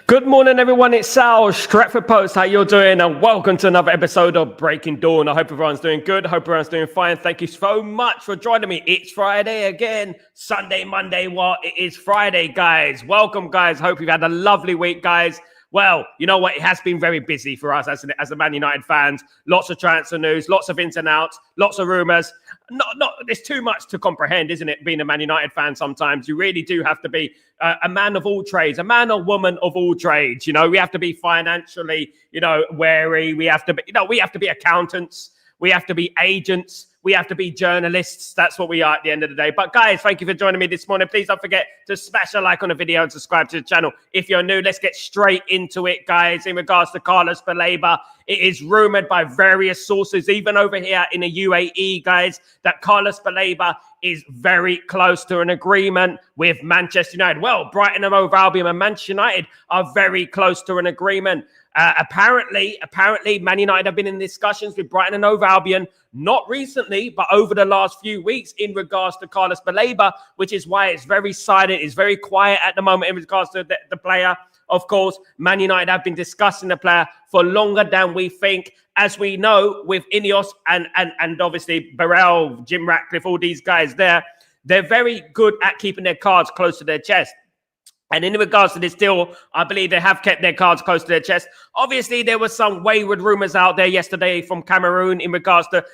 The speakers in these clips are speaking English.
Good morning, everyone. It's Sal, Stretford Post. How you doing? And welcome to another episode of Breaking Dawn. I hope everyone's doing good. I hope everyone's doing fine. Thank you so much for joining me. It's Friday again. Sunday, Monday. What? It is Friday, guys. Welcome, guys. Hope you've had a lovely week, guys. Well, you know what? It has been very busy for us as a Man United fans. Lots of transfer news, lots of ins and outs, lots of rumours. There's too much to comprehend, isn't it? Being a Man United fan, sometimes you really do have to be a man of all trades, a man or woman of all trades. You know, we have to be financially, wary. We have to be accountants. We have to be agents. We have to be journalists. That's what we are at the end of the day. But guys, thank you for joining me this morning. Please don't forget to smash a like on the video and subscribe to the channel. If you're new, let's get straight into it, guys. In regards to Carlos Baleba, it is rumored by various sources, even over here in the UAE, guys, that Carlos Baleba is very close to an agreement with Manchester United. Well, Brighton and Hove Albion and Manchester United are very close to an agreement. Apparently, Man United have been in discussions with Brighton and Hove Albion, not recently, but over the last few weeks in regards to Carlos Baleba, which is why it's very silent, it's very quiet at the moment in regards to the player. Of course, Man United have been discussing the player for longer than we think. As we know, with Ineos and obviously Burrell, Jim Ratcliffe, all these guys there, they're very good at keeping their cards close to their chest. And in regards to this deal, I believe they have kept their cards close to their chest. Obviously, there were some wayward rumors out there yesterday from Cameroon in regards to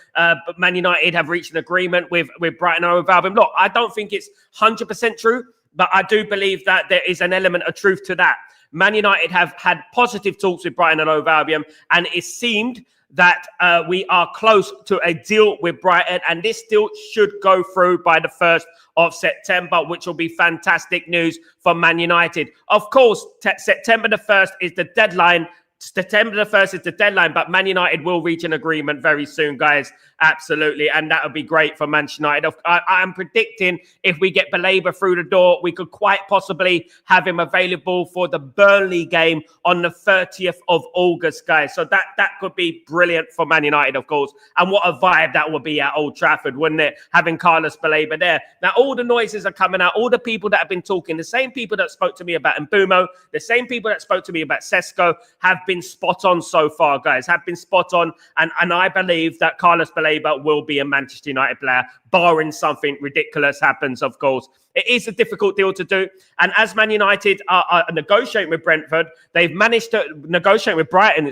Man United have reached an agreement with Brighton and Hove Albion. Look, I don't think it's 100% true, but I do believe that there is an element of truth to that. Man United have had positive talks with Brighton and Hove Albion, and it seemed that we are close to a deal with Brighton, and this deal should go through by the 1st of September, which will be fantastic news for Man United. Of course, September the 1st is the deadline. September the 1st is the deadline, but Man United will reach an agreement very soon, guys. Absolutely. And that would be great for Manchester United. I'm predicting if we get Baleba through the door, we could quite possibly have him available for the Burnley game on the 30th of August, guys. So that could be brilliant for Man United, of course. And what a vibe that would be at Old Trafford, wouldn't it? Having Carlos Baleba there. Now, all the noises are coming out. All the people that have been talking, the same people that spoke to me about Mbumo, the same people that spoke to me about Sesko have been spot on so far, guys, have been spot on. And I believe that Carlos Baleba will be a Manchester United player, barring something ridiculous happens, of course. It is a difficult deal to do. And as Man United are negotiating with Brentford, they've managed to negotiate with Brighton,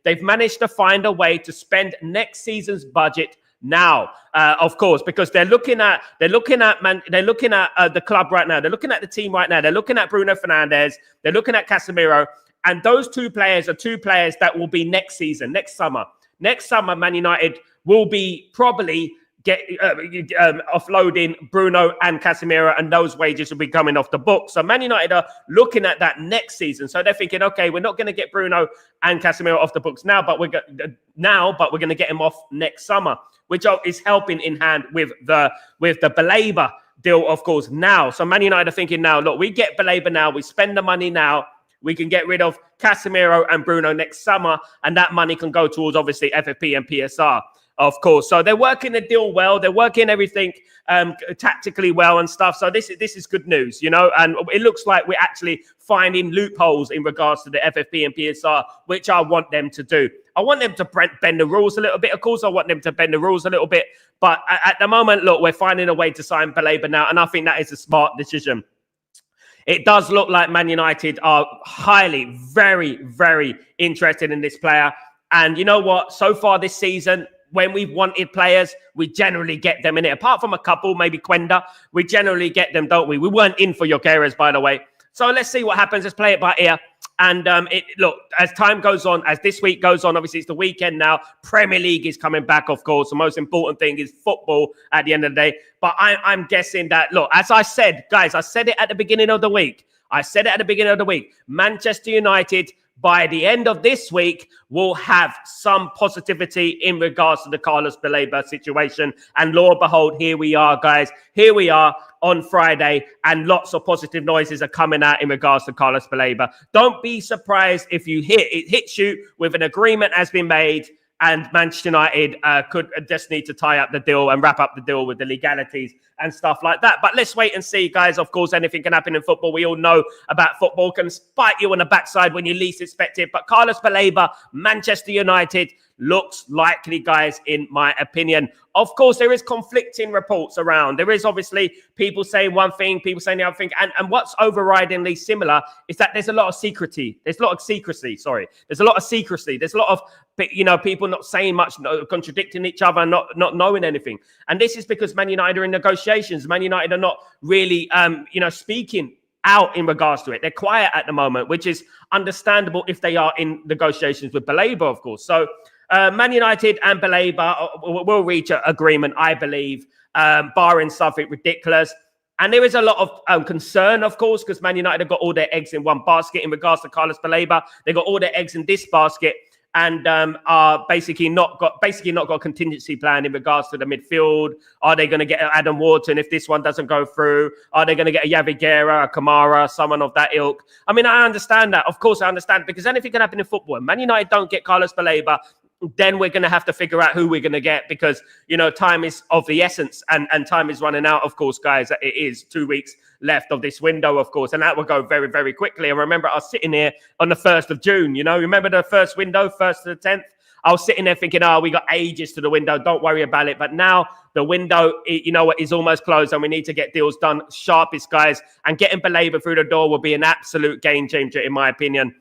they've managed to find a way to spend next season's budget now, of course, because they're looking at the club right now. They're looking at the team right now. They're looking at Bruno Fernandes. They're looking at Casemiro. And those two players are two players that will be next season, next summer. Next summer, Man United will be probably offloading Bruno and Casemiro, and those wages will be coming off the book. So Man United are looking at that next season. So they're thinking, okay, we're not going to get Bruno and Casemiro off the books now, but we're going to get him off next summer, which is helping in hand with the Baleba deal, of course, now. So Man United are thinking now, look, we get Baleba now, we spend the money now. We can get rid of Casemiro and Bruno next summer, and that money can go towards, obviously, FFP and PSR, of course. So they're working the deal well. They're working everything tactically well and stuff. So this is good news, and it looks like we're actually finding loopholes in regards to the FFP and PSR, which I want them to do. I want them to bend the rules a little bit. Of course, I want them to bend the rules a little bit. But at the moment, look, we're finding a way to sign Baleba now, and I think that is a smart decision. It does look like Man United are very, very interested in this player. And you know what? So far this season, when we've wanted players, we generally get them in it. Apart from a couple, maybe Quenda, we generally get them, don't we? We weren't in for Jokeres, by the way. So let's see what happens. Let's play it by ear. And look, as time goes on, as this week goes on, obviously it's the weekend now. Premier League is coming back, of course. The most important thing is football at the end of the day. But I'm guessing that, look, as I said, guys, I said it at the beginning of the week. Manchester United, by the end of this week, will have some positivity in regards to the Carlos Baleba situation. And lo and behold, here we are, guys. Here we are on Friday, and lots of positive noises are coming out in regards to Carlos Baleba. Don't be surprised if it hits you with an agreement has been made and Manchester United could just need to tie up the deal and wrap up the deal with the legalities and stuff like that. But let's wait and see, guys. Of course, anything can happen in football. We all know about football can spite you on the backside when you least expect it. But Carlos Baleba, Manchester United, looks likely, guys, in my opinion. Of course, there is conflicting reports around. There is obviously people saying one thing, people saying the other thing. And what's overridingly similar is that there's a lot of secrecy. There's a lot of secrecy. There's a lot of, people not saying much, contradicting each other, not knowing anything. And this is because Man United are in negotiations. Man United are not really, speaking out in regards to it. They're quiet at the moment, which is understandable if they are in negotiations with Baleba, of course. So Man United and Baleba will reach an agreement, I believe, barring something ridiculous. And there is a lot of concern, of course, because Man United have got all their eggs in one basket in regards to Carlos Baleba. They got all their eggs in this basket, and are basically not got a contingency plan in regards to the midfield. Are they going to get Adam Wharton if this one doesn't go through? Are they going to get a Yavi Guerra, a Kamara, someone of that ilk? I mean, I understand that. Of course, I understand, because anything can happen in football. Man United don't get Carlos Baleba, then we're going to have to figure out who we're going to get, because, time is of the essence, and time is running out, of course, guys. It is 2 weeks left of this window, of course, and that will go very, very quickly. I remember I was sitting here on the 1st of June, remember the first window, 1st to the 10th? I was sitting there thinking, we got ages to the window, don't worry about it. But now the window, is almost closed, and we need to get deals done sharpest, guys. And getting Baleba through the door will be an absolute game changer, in my opinion.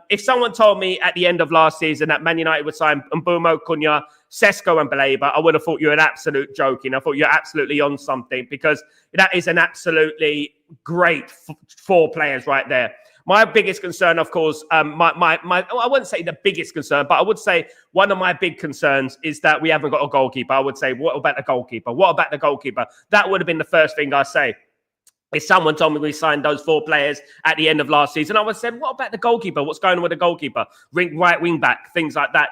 If someone told me at the end of last season that Man United would sign Mbeumo, Cunha, Sesko and Baleba, I would have thought you were an absolute joking. I thought you're absolutely on something, because that is an absolutely great 4 players right there. My biggest concern, of course, I wouldn't say the biggest concern, but I would say one of my big concerns is that we haven't got a goalkeeper. I would say, what about the goalkeeper? What about the goalkeeper? That would have been the first thing I say. If someone told me we signed those 4 players at the end of last season, I would have said, what about the goalkeeper? What's going on with the goalkeeper? Right wing back, things like that,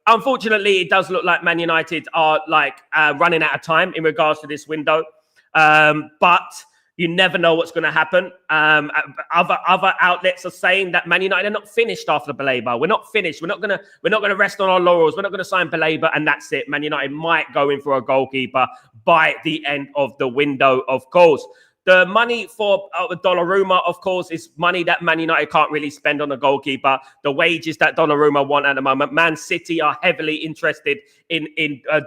Unfortunately, it does look like Man United are running out of time in regards to this window. But you never know what's going to happen. Other outlets are saying that Man United are not finished after Baleba. We're not finished. We're not going to rest on our laurels. We're not going to sign Baleba and that's it. Man United might go in for a goalkeeper by the end of the window, of course. The money for Donnarumma, of course, is money that Man United can't really spend on a goalkeeper. The wages that Donnarumma want at the moment. Man City are heavily interested in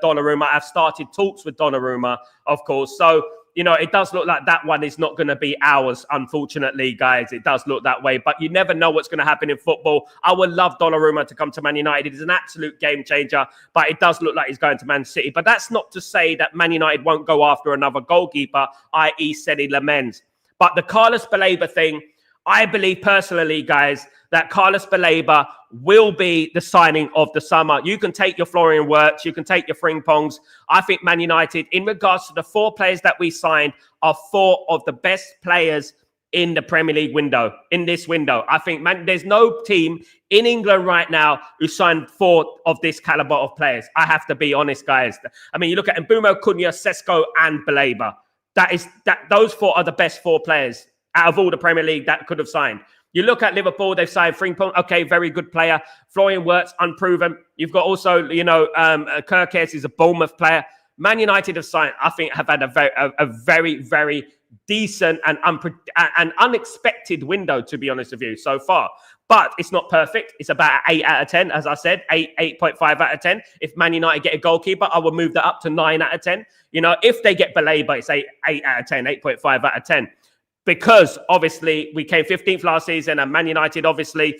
Donnarumma. I've started talks with Donnarumma, of course. So, it does look like that one is not going to be ours, unfortunately, guys. It does look that way. But you never know what's going to happen in football. I would love Donnarumma to come to Man United. He's an absolute game changer. But it does look like he's going to Man City. But that's not to say that Man United won't go after another goalkeeper, i.e. Sedi Lamens. But the Carlos Baleba thing, I believe personally, guys, that Carlos Baleba will be the signing of the summer. You can take your Florian Wirtz, you can take your Frimpong's. I think Man United, in regards to the 4 players that we signed, are 4 of the best players in the Premier League window, in this window. I think, there's no team in England right now who signed 4 of this caliber of players. I have to be honest, guys. I mean, you look at Mbeumo, Cunha, Sesko and Baleba. Those 4 are the best 4 players out of all the Premier League that could have signed. You look at Liverpool, they've signed Frimpong, okay, very good player. Florian Wirtz, unproven. You've got also, Kirkes is a Bournemouth player. Man United have signed, I think, have had a very, very decent and unexpected window, to be honest with you, so far. But it's not perfect. It's about 8 out of 10, as I said, 8.5 out of 10. If Man United get a goalkeeper, I will move that up to 9 out of 10. If they get Baleba, it's 8 out of 10, 8.5 out of 10. Because obviously we came 15th last season, and Man United obviously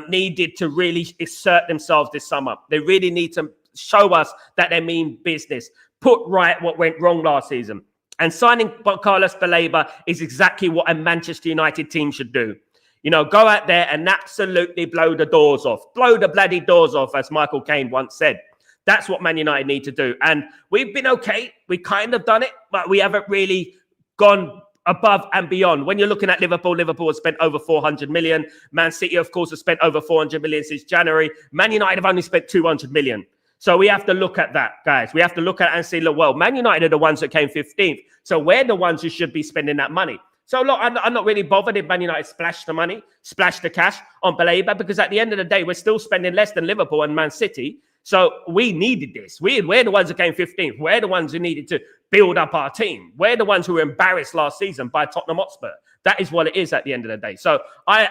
needed to really assert themselves this summer. They really need to show us that they mean business, put right what went wrong last season. And signing Carlos Baleba is exactly what a Manchester United team should do. Go out there and absolutely blow the doors off. Blow the bloody doors off, as Michael Caine once said. That's what Man United need to do. And we've been okay. We kind of done it, but we haven't really gone above and beyond. When you're looking at Liverpool has spent over 400 million. Man City, of course, has spent over 400 million since January. Man United have only spent 200 million. So we have to look at that, guys. We have to look at it and say, look, well, Man United are the ones that came 15th. So we're the ones who should be spending that money. So look, I'm not really bothered if Man United splash the cash on Baleba, because at the end of the day, we're still spending less than Liverpool and Man City. So we needed this. We're the ones that came 15th. We're the ones who needed to build up our team. We're the ones who were embarrassed last season by Tottenham Hotspur. That is what it is at the end of the day. So I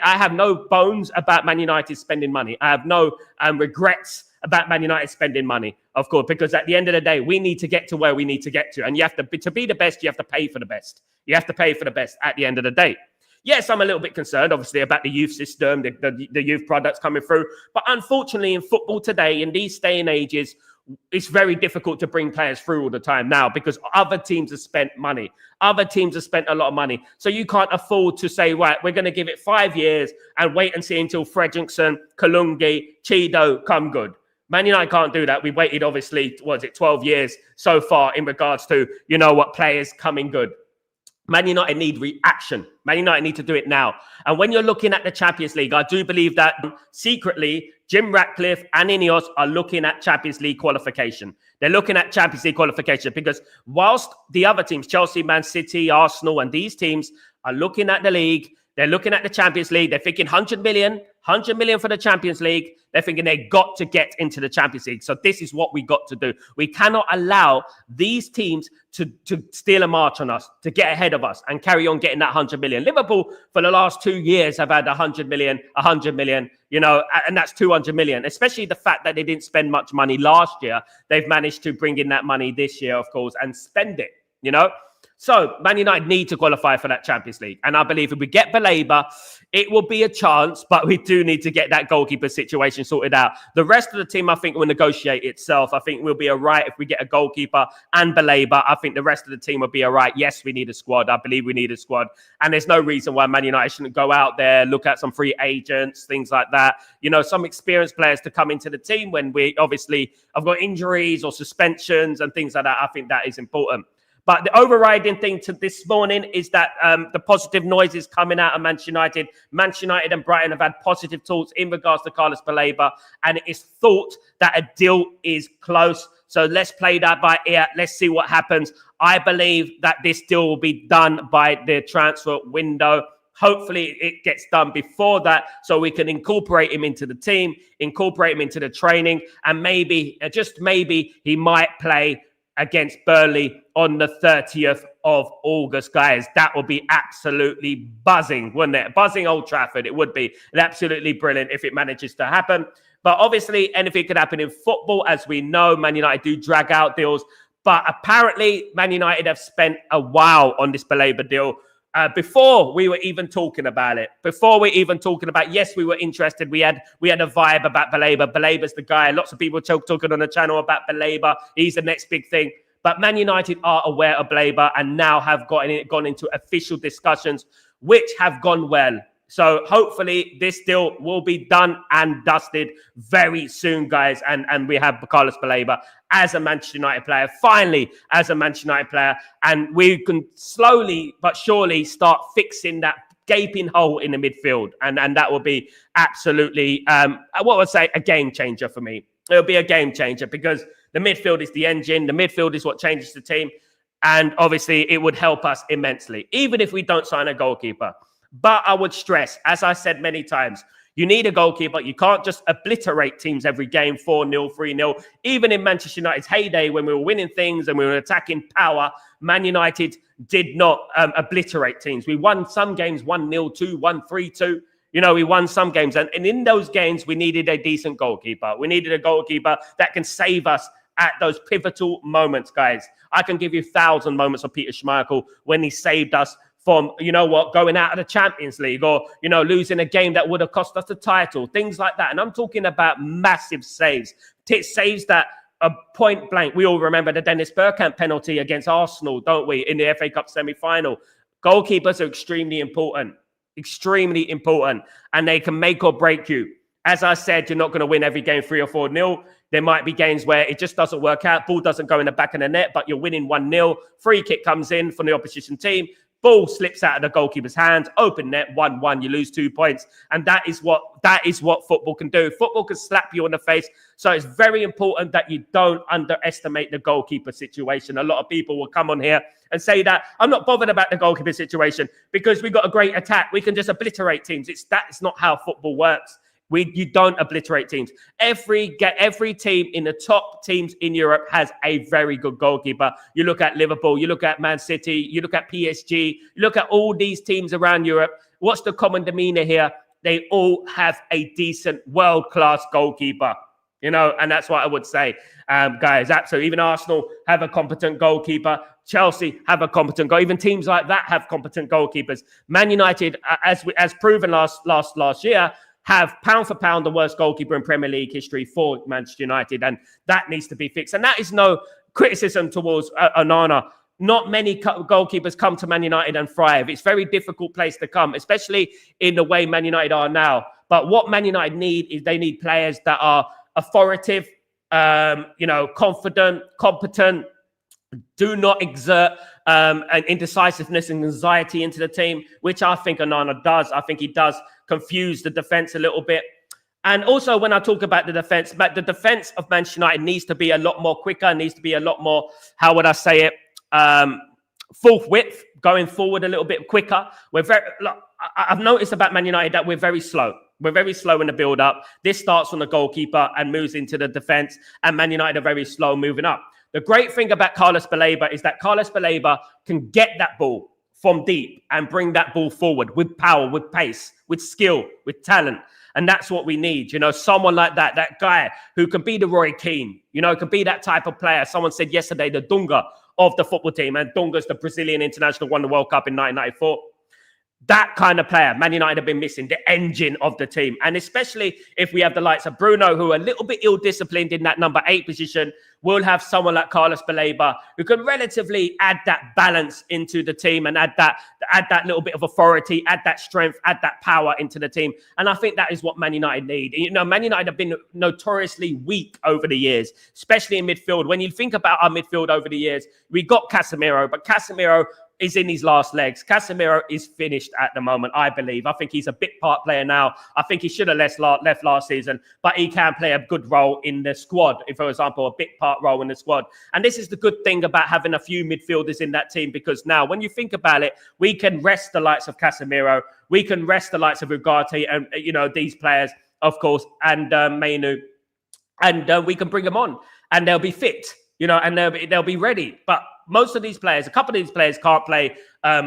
have no bones about Man United spending money. I have no regrets about Man United spending money, of course, because at the end of the day, we need to get to where we need to get to. And you have to be the best, you have to pay for the best. You have to pay for the best at the end of the day. Yes, I'm a little bit concerned, obviously, about the youth system, the youth products coming through. But unfortunately, in football today, in these day and ages, it's very difficult to bring players through all the time now, because other teams have spent money. Other teams have spent a lot of money. So you can't afford to say, right, we're going to give it 5 years and wait and see until Fredrickson, Kalungi, Chido come good. Man United can't do that. We waited, obviously, 12 years so far in regards to, players coming good. Man United need reaction. Man United need to do it now. And when you're looking at the Champions League, I do believe that secretly Jim Ratcliffe and Ineos are looking at Champions League qualification. They're looking at Champions League qualification because whilst the other teams, Chelsea, Man City, Arsenal, and these teams are looking at the league, they're looking at the Champions League. They're thinking 100 million for the Champions League. They're thinking they got to get into the Champions League. So this is what we got to do. We cannot allow these teams to steal a march on us, to get ahead of us and carry on getting that 100 million. Liverpool, for the last 2 years, have had 100 million, and that's 200 million, especially the fact that they didn't spend much money last year. They've managed to bring in that money this year, of course, and spend it, So Man United need to qualify for that Champions League. And I believe if we get Baleba, it will be a chance, but we do need to get that goalkeeper situation sorted out. The rest of the team, I think, will negotiate itself. I think we'll be all right if we get a goalkeeper and Baleba. I think the rest of the team will be all right. Yes, we need a squad. I believe we need a squad. And there's no reason why Man United shouldn't go out there, look at some free agents, things like that. Some experienced players to come into the team when we obviously have got injuries or suspensions and things like that. I think that is important. But the overriding thing to this morning is that the positive noises coming out of Manchester United. Manchester United and Brighton have had positive talks in regards to Carlos Baleba, and it is thought that a deal is close. So let's play that by ear. Let's see what happens. I believe that this deal will be done by the transfer window. Hopefully it gets done before that so we can incorporate him into the team, incorporate him into the training, and maybe, just maybe, he might play against Burnley on the 30th of August, guys. That would be absolutely buzzing, wouldn't it? Buzzing Old Trafford. It would be absolutely brilliant if it manages to happen. But obviously, anything could happen in football. As we know, Man United do drag out deals. But apparently, Man United have spent a while on this Baleba deal. Before we were even talking about it, yes, we were interested. We had a vibe about Baleba. Baleba's the guy. Lots of people talking on the channel about Baleba. He's the next big thing. But Man United are aware of Baleba and now have gone into official discussions, which have gone well. So hopefully this deal will be done and dusted very soon, guys. And we have Carlos Baleba as a Manchester United player, finally as a Manchester United player. And we can slowly but surely start fixing that gaping hole in the midfield. And that will be absolutely, a game changer for me. It'll be a game changer because the midfield is the engine. The midfield is what changes the team. And obviously it would help us immensely, even if we don't sign a goalkeeper. But I would stress, as I said many times, you need a goalkeeper. You can't just obliterate teams every game, 4-0, 3-0. Even in Manchester United's heyday, when we were winning things and we were attacking power, Man United did not obliterate teams. We won some games 1-0, 2-1, 3-2. We won some games. And in those games, we needed a decent goalkeeper. We needed a goalkeeper that can save us at those pivotal moments, guys. I can give you 1,000 moments of Peter Schmeichel when he saved us from, going out of the Champions League or, losing a game that would have cost us the title, things like that. And I'm talking about massive saves. Saves that are point blank. We all remember the Dennis Bergkamp penalty against Arsenal, don't we, in the FA Cup semi-final. Goalkeepers are extremely important, and they can make or break you. As I said, you're not going to win every game 3 or 4-0. There might be games where it just doesn't work out. Ball doesn't go in the back of the net, but you're winning 1-0. Free kick comes in from the opposition team. Ball slips out of the goalkeeper's hands, open net, 1-1, you lose 2 points. And that is what football can do. Football can slap you in the face. So it's very important that you don't underestimate the goalkeeper situation. A lot of people will come on here and say that I'm not bothered about the goalkeeper situation because we got a great attack. We can just obliterate teams. That's not how football works. You don't obliterate teams. Every team in the top teams in Europe has a very good goalkeeper. You look at Liverpool, you look at Man City, you look at PSG, you look at all these teams around Europe. What's the common demeanor here? They all have a decent, world-class goalkeeper. And that's what I would say, guys. Absolutely. Even Arsenal have a competent goalkeeper. Chelsea have a competent goal. Even teams like that have competent goalkeepers. Man United, as proven last year, have pound for pound the worst goalkeeper in Premier League history for Manchester United, and that needs to be fixed. And that is no criticism towards Onana. Not many goalkeepers come to Man United and thrive. It's a very difficult place to come, especially in the way Man United are now. But what Man United need is they need players that are authoritative, confident, competent, do not exert an indecisiveness and anxiety into the team, which I think Onana does. I think he does confuse the defense a little bit. And also when I talk about the defense of Manchester United needs to be a lot more quicker, needs to be a lot more, how would I say it, forthwith, going forward a little bit quicker. I've noticed about Man United that we're very slow. We're very slow in the build-up. This starts from the goalkeeper and moves into the defense, and Man United are very slow moving up. The great thing about Carlos Baleba is that Carlos Baleba can get that ball from deep and bring that ball forward with power, with pace, with skill, with talent. And that's what we need. Someone like that guy who can be the Roy Keane, can be that type of player. Someone said yesterday, the Dunga of the football team, and Dunga's the Brazilian international, won the World Cup in 1994. That kind of player, Man United have been missing, the engine of the team. And especially if we have the likes of Bruno, who are a little bit ill-disciplined in that number 8 position, we'll have someone like Carlos Baleba, who can relatively add that balance into the team and add that little bit of authority, add that strength, add that power into the team. And I think that is what Man United need. Man United have been notoriously weak over the years, especially in midfield. When you think about our midfield over the years, we got Casemiro, but Casemiro is in his last legs. Casemiro is finished at the moment, I believe. I think he's a bit part player now. I think he should have left last season, but he can play a good role in the squad. If, for example, a big part role in the squad. And this is the good thing about having a few midfielders in that team, because now when you think about it, we can rest the likes of Casemiro. We can rest the likes of Ugarte and, these players, of course, and Mainu. And we can bring them on and they'll be fit, and they'll be ready. But most of these players, a couple of these players can't play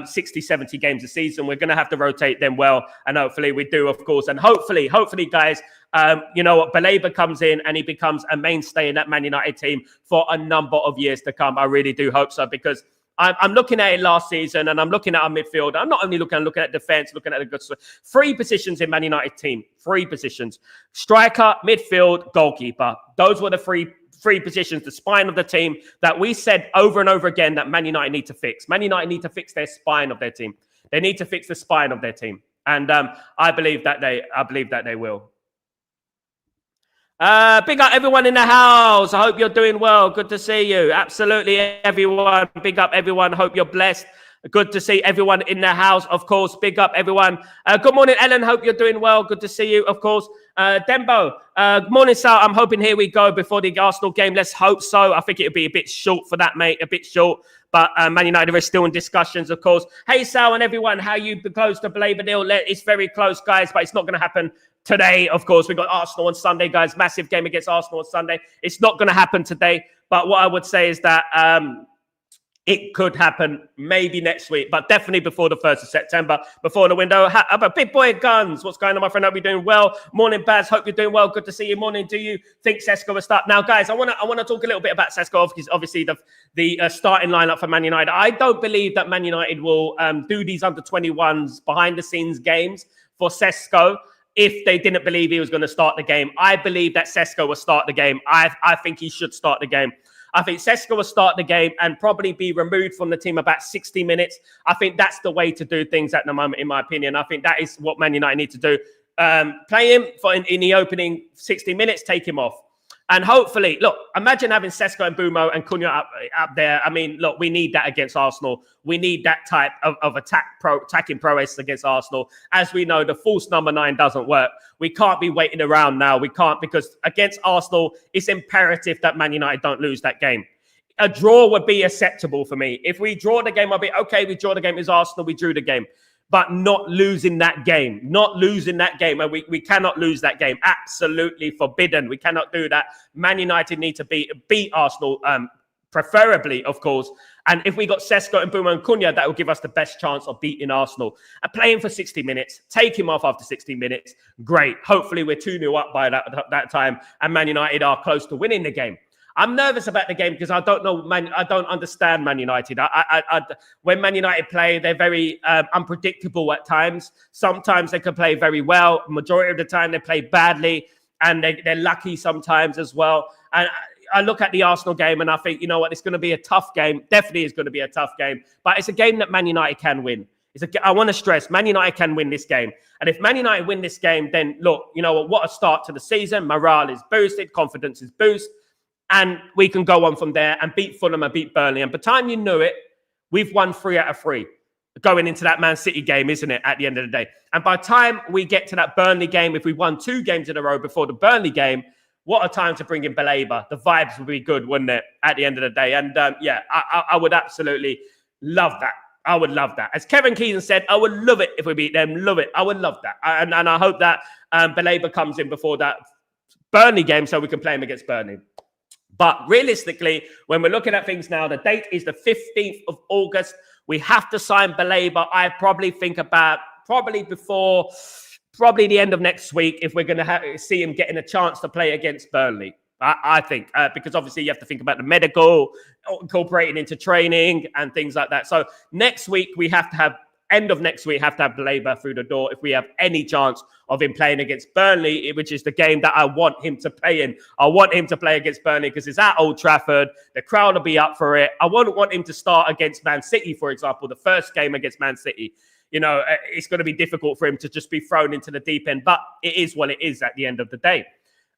60, 70 games a season. We're going to have to rotate them well. And hopefully we do, of course. And hopefully, guys, Baleba comes in and he becomes a mainstay in that Man United team for a number of years to come. I really do hope so, because I'm looking at it last season and I'm looking at our midfield. I'm not only looking at defense, looking at the good stuff. 3 positions in Man United team. 3 positions. Striker, midfield, goalkeeper. Those were the three positions, the spine of the team that we said over and over again that Man United need to fix. Man United need to fix their spine of their team. They need to fix the spine of their team. And I believe that they will. Big up everyone in the house. I hope you're doing well. Good to see you. Absolutely, everyone. Big up everyone. Hope you're blessed. Good to see everyone in the house, of course. Big up everyone. Good morning, Ellen. Hope you're doing well. Good to see you, of course. Dembo, morning, Sal. I'm hoping here we go before the Arsenal game. Let's hope so. I think it'll be a bit short for that, mate. A bit short. But Man United are still in discussions, of course. Hey, Sal and everyone, how you close the Baleba deal? It's very close, guys, but it's not going to happen today, of course. We've got Arsenal on Sunday, guys. Massive game against Arsenal on Sunday. It's not going to happen today. But what I would say is that it could happen maybe next week, but definitely before the 1st of September, before the window. How about Big Boy Guns? What's going on, my friend? Hope you're doing well. Morning, Baz. Hope you're doing well. Good to see you. Morning. Do you think Sesko will start? Now, guys, I want to talk a little bit about Sesko. Obviously, the starting lineup for Man United. I don't believe that Man United will do these under-21s behind-the-scenes games for Sesko if they didn't believe he was going to start the game. I believe that Sesko will start the game. I think he should start the game. I think Sesko will start the game and probably be removed from the team about 60 minutes. I think that's the way to do things at the moment, in my opinion. I think that is what Man United need to do. Play him in the opening 60 minutes, take him off. And hopefully, look, imagine having Sesko and Bumo and Cunha up there. I mean, look, we need that against Arsenal. We need that type of attacking prowess against Arsenal. As we know, the false number 9 doesn't work. We can't be waiting around now. We can't, because against Arsenal, it's imperative that Man United don't lose that game. A draw would be acceptable for me. If we draw the game, I'll be, okay, we draw the game. It's Arsenal, we drew the game. But not losing that game. And we cannot lose that game. Absolutely forbidden. We cannot do that. Man United need to beat Arsenal, preferably, of course. And if we got Sesko and Bumo and Cunha, that will give us the best chance of beating Arsenal. And playing for 60 minutes, take him off after 60 minutes, great. Hopefully we're 2-0 up by that time, and Man United are close to winning the game. I'm nervous about the game because I don't know, I don't understand Man United. When Man United play, they're very unpredictable at times. Sometimes they can play very well. Majority of the time, they play badly, and they're lucky sometimes as well. And I look at the Arsenal game and I think, you know what, it's going to be a tough game. Definitely is going to be a tough game. But it's a game that Man United can win. I want to stress, Man United can win this game. And if Man United win this game, then look, you know what a start to the season. Morale is boosted. Confidence is boosted. And we can go on from there and beat Fulham and beat Burnley. And by the time you knew it, we've won 3 out of 3 going into that Man City game, isn't it, at the end of the day? And by the time we get to that Burnley game, if we won 2 games in a row before the Burnley game, what a time to bring in Baleba. The vibes would be good, wouldn't it, at the end of the day? And yeah, I would absolutely love that. I would love that. As Kevin Keegan said, I would love it if we beat them. Love it. I would love that. And I hope that Baleba comes in before that Burnley game so we can play him against Burnley. But realistically, when we're looking at things now, the date is the 15th of August. We have to sign Baleba. I probably think about before the end of next week if we're going to see him getting a chance to play against Burnley. I think, because obviously you have to think about the medical, incorporating into training and things like that. So next week, end of next week, have to have Baleba through the door if we have any chance of him playing against Burnley, which is the game that I want him to play in. I want him to play against Burnley because it's at Old Trafford. The crowd will be up for it. I wouldn't want him to start against Man City, for example, the first game against Man City. You know, it's going to be difficult for him to just be thrown into the deep end, but it is what it is at the end of the day.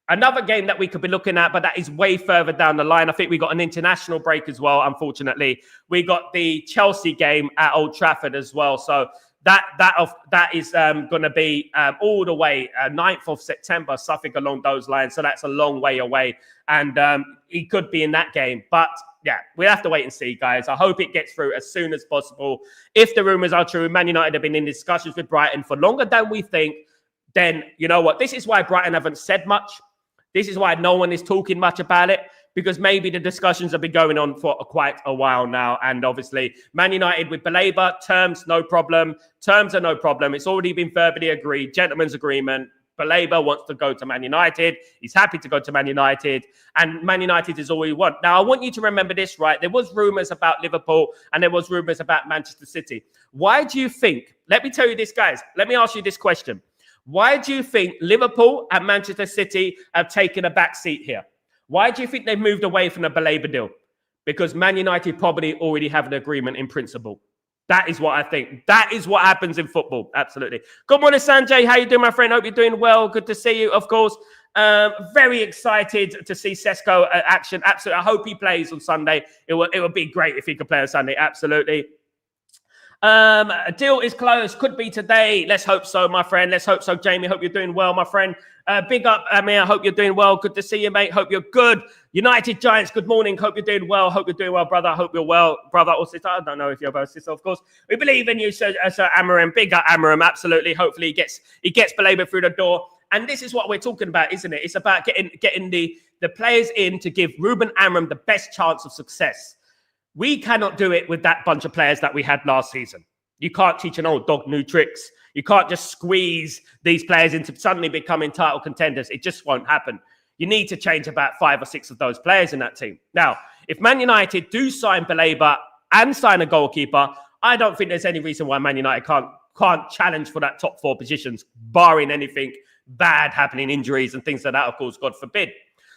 Another game that we could be looking at, but that is way further down the line. I think we got an international break as well, unfortunately. We got the Chelsea game at Old Trafford as well. So that is going to be all the way 9th of September, something along those lines. So that's a long way away. And he could be in that game. But yeah, we have to wait and see, guys. I hope it gets through as soon as possible. If the rumours are true, Man United have been in discussions with Brighton for longer than we think. Then, you know what? This is why Brighton haven't said much. This is why no one is talking much about it, because maybe the discussions have been going on for quite a while now. And obviously, Man United with Baleba, terms, no problem. Terms are no problem. It's already been verbally agreed, gentleman's agreement. Baleba wants to go to Man United. He's happy to go to Man United. And Man United is all we want. Now, I want you to remember this, right? There was rumours about Liverpool and there was rumours about Manchester City. Why do you think, let me tell you this, guys. Let me ask you this question. Why do you think Liverpool and Manchester City have taken a back seat here? Why do you think they've moved away from the Baleba deal? Because Man United probably already have an agreement in principle. That is what I think. That is what happens in football. Absolutely. Good morning, Sanjay. How you doing, my friend? Hope you're doing well. Good to see you, of course. Very excited to see Sesko action. Absolutely. I hope he plays on Sunday. It would be great if he could play on Sunday. Absolutely. A deal is closed. Could be today. Let's hope so, my friend. Let's hope so, Jamie. Hope you're doing well, my friend. Big up, Amir. Hope you're doing well. Good to see you, mate. Hope you're good. United Giants, good morning. Hope you're doing well. Hope you're doing well, brother. Hope you're well, brother or sister. I don't know if you're both sister, of course. We believe in you, Sir Amarim. Big up, Amarim. Absolutely. Hopefully he gets Baleba through the door. And this is what we're talking about, isn't it? It's about getting the players in to give Ruben Amorim the best chance of success. We cannot do it with that bunch of players that we had last season. You can't teach an old dog new tricks. You can't just squeeze these players into suddenly becoming title contenders. It just won't happen. You need to change about 5 or 6 of those players in that team. Now, if Man United do sign Baleba and sign a goalkeeper, I don't think there's any reason why Man United can't challenge for that top 4 positions, barring anything bad happening, injuries and things like that, of course, God forbid.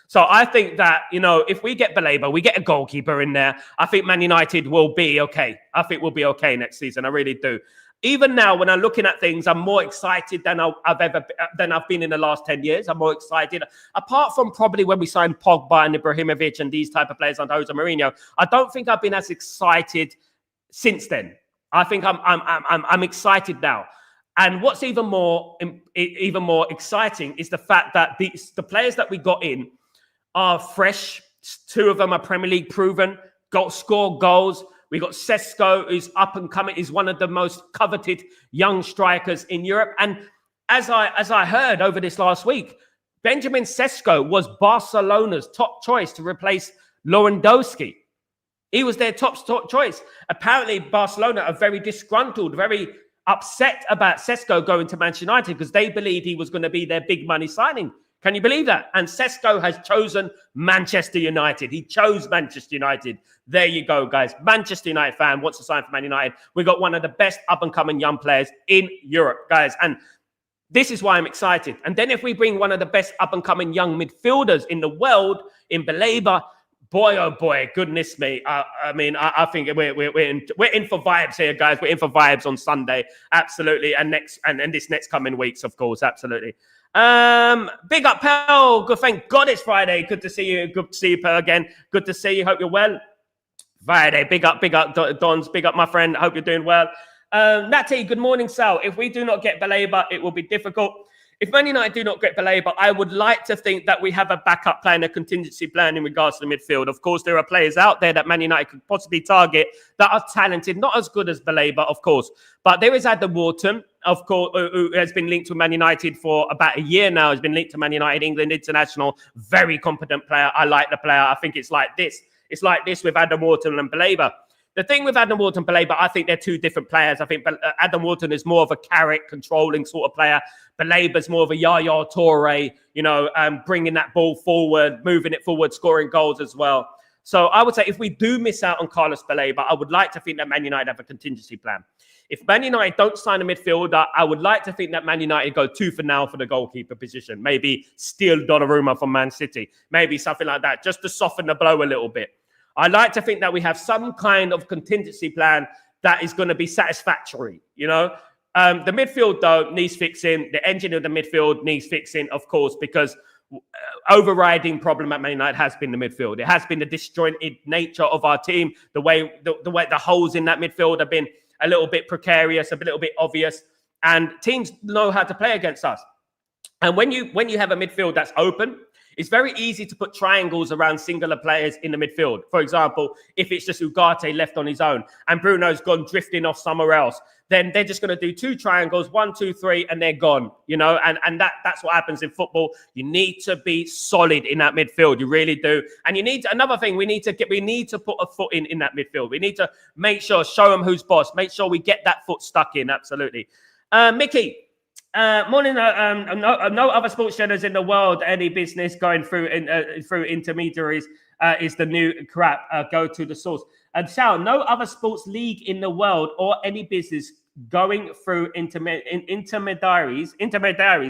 So I think that, you know, if we get Baleba, we get a goalkeeper in there, I think Man United will be okay. I think we'll be okay next season. I really do. even now, when I'm looking at things, I'm more excited than I've been in the last 10 years. I'm more excited. Apart from probably when we signed Pogba and Ibrahimovic and these type of players under Jose Mourinho, I don't think I've been as excited since then. I think I'm excited now. And what's even more exciting is the fact that the players that we got in are fresh. 2 of them are Premier League proven, score goals. We got Sesko, who's up and coming, is one of the most coveted young strikers in Europe. And as I heard over this last week, Benjamin Sesko was Barcelona's top choice to replace Lewandowski. He was their top choice. Apparently, Barcelona are very disgruntled, very upset about Sesko going to Manchester United because they believed he was going to be their big money signing. Can you believe that? And Sesko has chosen Manchester United. He chose Manchester United. There you go, guys. Manchester United fan wants to sign for Man United. We got one of the best up-and-coming young players in Europe, guys. And this is why I'm excited. And then if we bring one of the best up-and-coming young midfielders in the world, in Baleba, boy, oh boy, goodness me. I think we're in for vibes here, guys. We're in for vibes on Sunday. Absolutely. And this next coming weeks, of course. Absolutely. Big up, Pearl. Good, thank God it's Friday. Good to see you. Good to see you, Pearl, again. Good to see you. Hope you're well. Friday. Big up, Dons. Big up, my friend. Hope you're doing well. Natty, good morning, Sal. If we do not get Baleba, it will be difficult. If Man United do not get Baleba, I would like to think that we have a backup plan, a contingency plan in regards to the midfield. Of course, there are players out there that Man United could possibly target that are talented, not as good as Baleba, of course. But there is Adam Wharton, of course, who has been linked to Man United for about a year now. Has been linked to Man United, England international, very competent player. I like the player. I think it's like this. It's like this with Adam Wharton and Baleba. The thing with Adam Wharton and Baleba, I think they're 2 different players. I think Adam Wharton is more of a carrot controlling sort of player. Baleba's more of a Yaya Toure, bringing that ball forward, moving it forward, scoring goals as well. So I would say if we do miss out on Carlos Baleba, I would like to think that Man United have a contingency plan. If Man United don't sign a midfielder, I would like to think that Man United go 2 for now for the goalkeeper position. Maybe steal Donnarumma from Man City. Maybe something like that, just to soften the blow a little bit. I like to think that we have some kind of contingency plan that is going to be satisfactory, The midfield, though, needs fixing. The engine of the midfield needs fixing, of course, because overriding problem at Man United has been the midfield. It has been the disjointed nature of our team. The way the holes in that midfield have been a little bit precarious, a little bit obvious, and teams know how to play against us. And when you have a midfield that's open, it's very easy to put triangles around singular players in the midfield. For example, if it's just Ugarte left on his own and Bruno's gone drifting off somewhere else, then they're just going to do 2 triangles, 1, 2, 3, and they're gone, and that's what happens in football. You need to be solid in that midfield. You really do. And you need another thing. We need to put a foot in that midfield. We need to make sure, show them who's boss, make sure we get that foot stuck in. Absolutely. Mickey. Morning. No other sports channels in the world. Any business going through intermediaries is the new crap. Go to the source. And Sal, no other sports league in the world or any business going through intermediaries.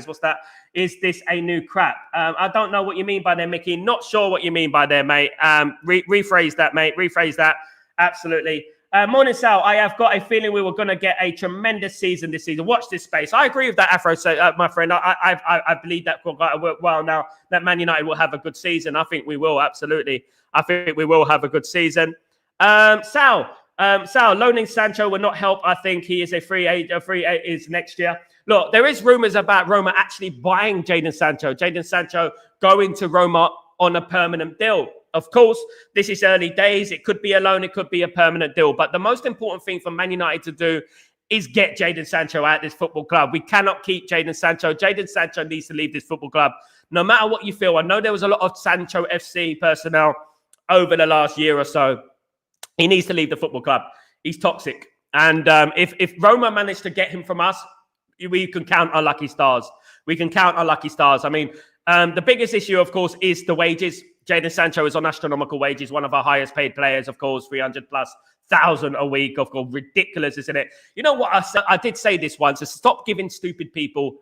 What's that? Is this a new crap? I don't know what you mean by there, Mickey. Not sure what you mean by there, mate. Rephrase that, mate. Rephrase that. Absolutely. Morning, Sal. I have got a feeling we were going to get a tremendous season this season. Watch this space. I agree with that, Afro, my friend. I believe that for quite a while now that Man United will have a good season. I think we will, absolutely. I think we will have a good season. Sal, loaning Sancho will not help. I think he is a free agent is next year. Look, there is rumors about Roma actually buying Jadon Sancho. Jadon Sancho going to Roma on a permanent deal. Of course, this is early days. It could be a loan. It could be a permanent deal. But the most important thing for Man United to do is get Jadon Sancho out of this football club. We cannot keep Jadon Sancho. Jadon Sancho needs to leave this football club. No matter what you feel. I know there was a lot of Sancho FC personnel over the last year or so. He needs to leave the football club. He's toxic. And if Roma managed to get him from us, we can count our lucky stars. We can count our lucky stars. I mean, the biggest issue, of course, is the wages. Jadon Sancho is on astronomical wages, one of our highest paid players, of course, 300,000+ a week, of course, ridiculous, isn't it? You know what? I did say this once, is stop making stupid people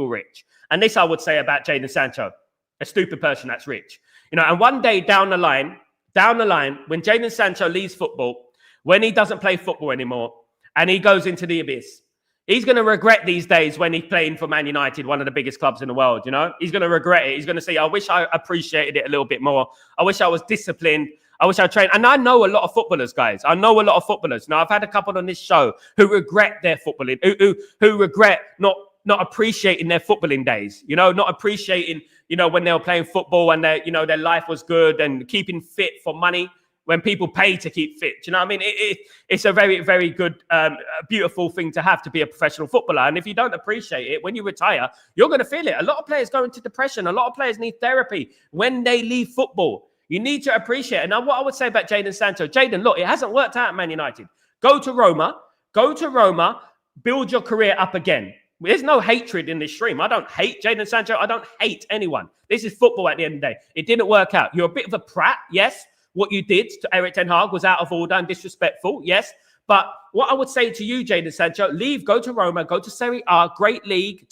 rich. And this I would say about Jadon Sancho, a stupid person that's rich. And one day down the line, when Jadon Sancho leaves football, when he doesn't play football anymore, and he goes into the abyss. He's going to regret these days when he's playing for Man United, one of the biggest clubs in the world, you know? He's going to regret it. He's going to say, I wish I appreciated it a little bit more. I wish I was disciplined. I wish I trained. And I know a lot of footballers, guys. I know a lot of footballers. Now, I've had a couple on this show who regret their footballing, who regret not appreciating their footballing days, you know, not appreciating, you know, when they were playing football and their, you know, their life was good and keeping fit for money. When people pay to keep fit, you know what I mean? It's a very, very good, beautiful thing to have to be a professional footballer. And if you don't appreciate it, when you retire, you're going to feel it. A lot of players go into depression. A lot of players need therapy when they leave football. You need to appreciate it. And now what I would say about Jadon Sancho, Jadon, look, it hasn't worked out at Man United. Go to Roma, build your career up again. There's no hatred in this stream. I don't hate Jadon Sancho. I don't hate anyone. This is football at the end of the day. It didn't work out. You're a bit of a prat, yes. What you did to Erik ten Hag was out of order and disrespectful, yes. But what I would say to you, Jadon Sancho, leave, go to Roma, go to Serie A, great league.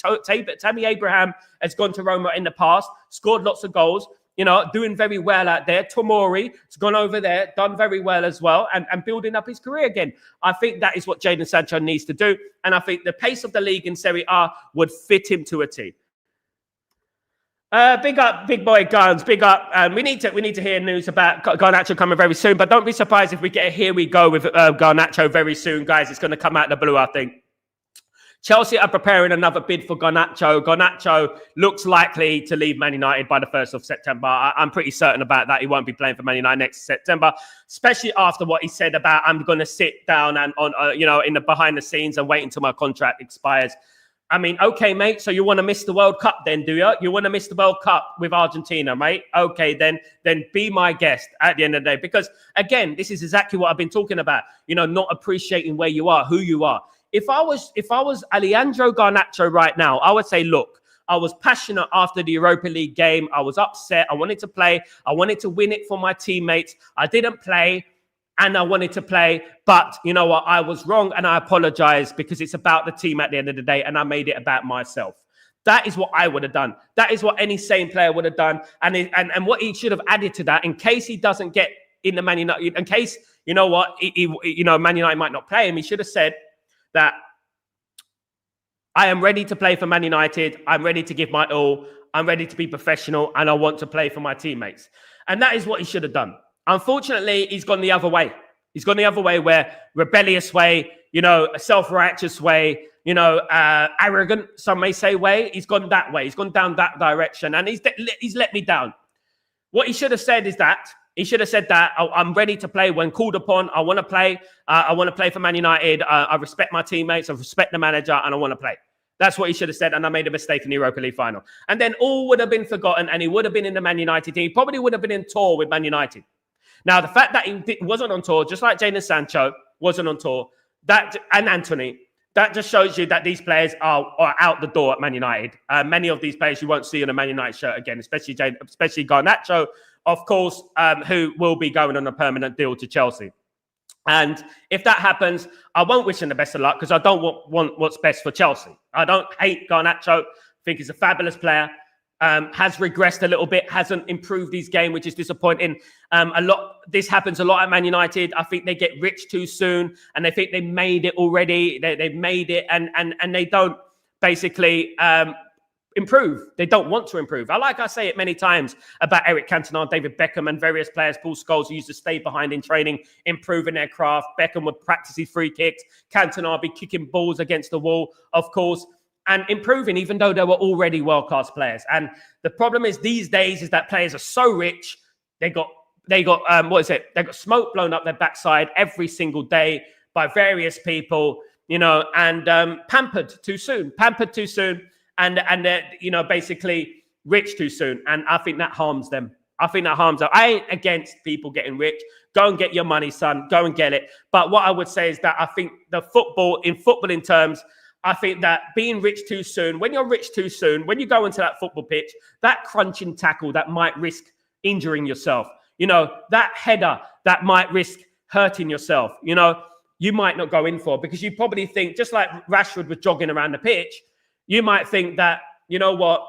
Tammy Abraham has gone to Roma in the past, scored lots of goals, you know, doing very well out there. Tomori has gone over there, done very well as well, and building up his career again. I think that is what Jadon Sancho needs to do. And I think the pace of the league in Serie A would fit him to a T. Big up, big boy Guns. Big up. We need to hear news about Garnacho coming very soon. But don't be surprised if we get a here we go with Garnacho very soon, guys. It's going to come out of the blue, I think. Chelsea are preparing another bid for Garnacho. Garnacho looks likely to leave Man United by the 1st of September. I'm pretty certain about that. He won't be playing for Man United next September, especially after what he said about I'm going to sit down and on in the behind the scenes and wait until my contract expires. I mean, okay, mate, so you want to miss the World Cup then, do you? You want to miss the World Cup with Argentina, mate? Okay, then be my guest at the end of the day. Because, again, this is exactly what I've been talking about, you know, not appreciating where you are, who you are. If I was Alejandro Garnacho right now, I would say, look, I was passionate after the Europa League game. I was upset. I wanted to play. I wanted to win it for my teammates. I didn't play. And I wanted to play, but you know what? I was wrong, and I apologize because it's about the team at the end of the day, and I made it about myself. That is what I would have done. That is what any sane player would have done, and what he should have added to that, in case he doesn't get in the Man United, in case you know what, Man United might not play him. He should have said that I am ready to play for Man United. I'm ready to give my all. I'm ready to be professional, and I want to play for my teammates. And that is what he should have done. Unfortunately, he's gone the other way. He's gone the other way, where rebellious way, you know, a self-righteous way, you know, arrogant, some may say way. He's gone that way. He's gone down that direction, and he's let me down. What he should have said is that I'm ready to play when called upon. I want to play. I want to play for Man United. I respect my teammates. I respect the manager, and I want to play. That's what he should have said, and I made a mistake in the Europa League final. And then all would have been forgotten, and he would have been in the Man United team. He probably would have been in tour with Man United. Now, the fact that he wasn't on tour, just like Jadon Sancho wasn't on tour, and Anthony, that just shows you that these players are out the door at Man United. Many of these players you won't see in a Man United shirt again, especially Garnacho, of course, who will be going on a permanent deal to Chelsea. And if that happens, I won't wish him the best of luck because I don't want what's best for Chelsea. I don't hate Garnacho. I think he's a fabulous player. Has regressed a little bit, hasn't improved his game, which is disappointing. This happens a lot at Man United. I think they get rich too soon, and they think they made it already. They've made it, and they don't basically improve. They don't want to improve. I say it many times about Eric Cantona, David Beckham, and various players. Paul Scholes, who used to stay behind in training, improving their craft. Beckham would practice his free kicks. Cantona would be kicking balls against the wall, of course, and improving, even though they were already world-class players. And the problem is these days is that players are so rich, they got smoke blown up their backside every single day by various people, you know, and pampered too soon, and they're, basically rich too soon. And I think that harms them. I ain't against people getting rich. Go and get your money, son. Go and get it. But what I would say is that I think in footballing terms, I think that being rich too soon, when you're rich too soon, when you go into that football pitch, that crunching tackle that might risk injuring yourself, you know, that header that might risk hurting yourself, you know, you might not go in for, because you probably think, just like Rashford was jogging around the pitch, you might think that, you know what,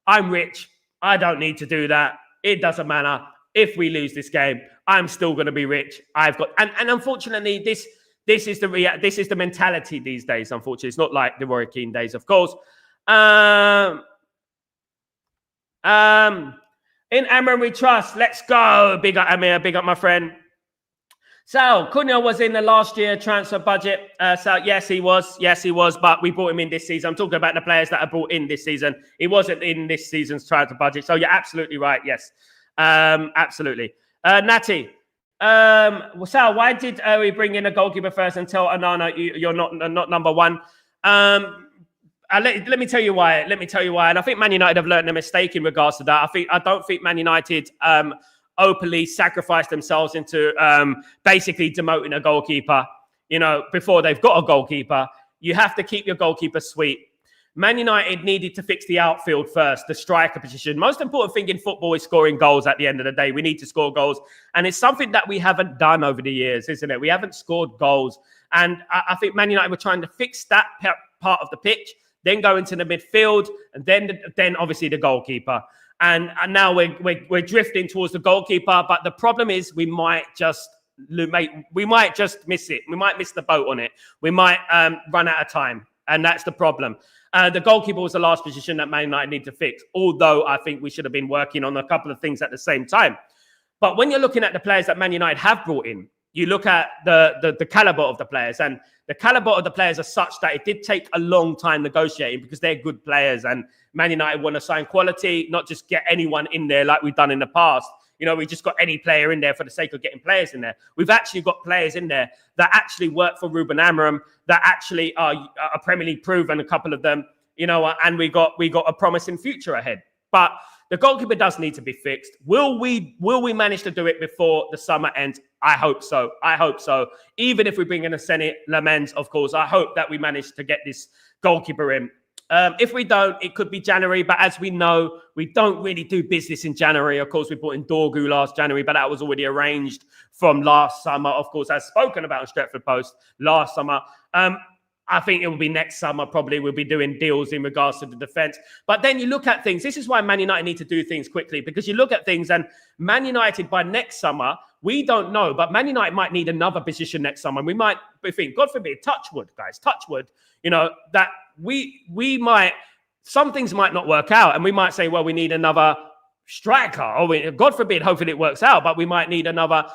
I'm rich. I don't need to do that. It doesn't matter. If we lose this game, I'm still going to be rich. And unfortunately, This is the mentality these days, unfortunately. It's not like the Roy Keane days, of course. In Amram we trust. Let's go. Big up Amir. Big up my friend. Sal, Cunha was in the last year transfer budget. Sal, yes, he was. Yes, he was. But we brought him in this season. I'm talking about the players that are brought in this season. He wasn't in this season's transfer budget. So you're absolutely right. Yes, absolutely. Natty, Sal, why did we bring in a goalkeeper first and tell Anana you're not number one? Let me tell you why. Let me tell you why. And I think Man United have learned a mistake in regards to that. I don't think Man United openly sacrificed themselves into basically demoting a goalkeeper, before they've got a goalkeeper. You have to keep your goalkeeper sweet. Man United needed to fix the outfield first, the striker position. Most important thing in football is scoring goals at the end of the day. We need to score goals. And it's something that we haven't done over the years, isn't it? We haven't scored goals. And I think Man United were trying to fix that part of the pitch, then go into the midfield, and then obviously the goalkeeper. And now we're drifting towards the goalkeeper, but the problem is we might just miss it. We might miss the boat on it. We might run out of time, and that's the problem. The goalkeeper was the last position that Man United need to fix, although I think we should have been working on a couple of things at the same time. But when you're looking at the players that Man United have brought in, you look at the caliber of the players, and the caliber of the players are such that it did take a long time negotiating because they're good players, and Man United want to sign quality, not just get anyone in there like we've done in the past. We just got any player in there for the sake of getting players in there. We've actually got players in there that actually work for Ruben Amorim, that actually are Premier League proven, a couple of them, and we got a promising future ahead. But the goalkeeper does need to be fixed. Will we manage to do it before the summer ends? I hope so. I hope so. Even if we bring in a Senate Lamens, of course, I hope that we manage to get this goalkeeper in. If we don't, it could be January. But as we know, we don't really do business in January. Of course, we brought in Dorgu last January, but that was already arranged from last summer. Of course, as spoken about in Stretford Post last summer. I think it will be next summer. Probably we'll be doing deals in regards to the defense. But then you look at things. This is why Man United need to do things quickly, because you look at things and Man United by next summer, we don't know, but Man United might need another position next summer. And we might think, God forbid, touch wood, guys, touch wood, that we might, some things might not work out. And we might say, well, we need another striker, or God forbid, hopefully it works out, but we might need another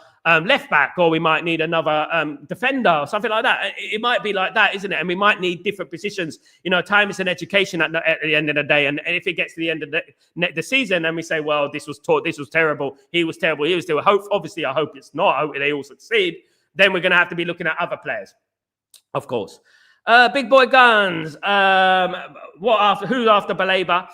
left back, or we might need another defender or something like that. It might be like that, isn't it? And we might need different positions. Time is an education at the end of the day. And if it gets to the end of the season and we say, well, this was terrible, he was terrible, obviously I hope it's not, I hope they all succeed, then we're going to have to be looking at other players, of course. Big boy guns. Who's after Baleba?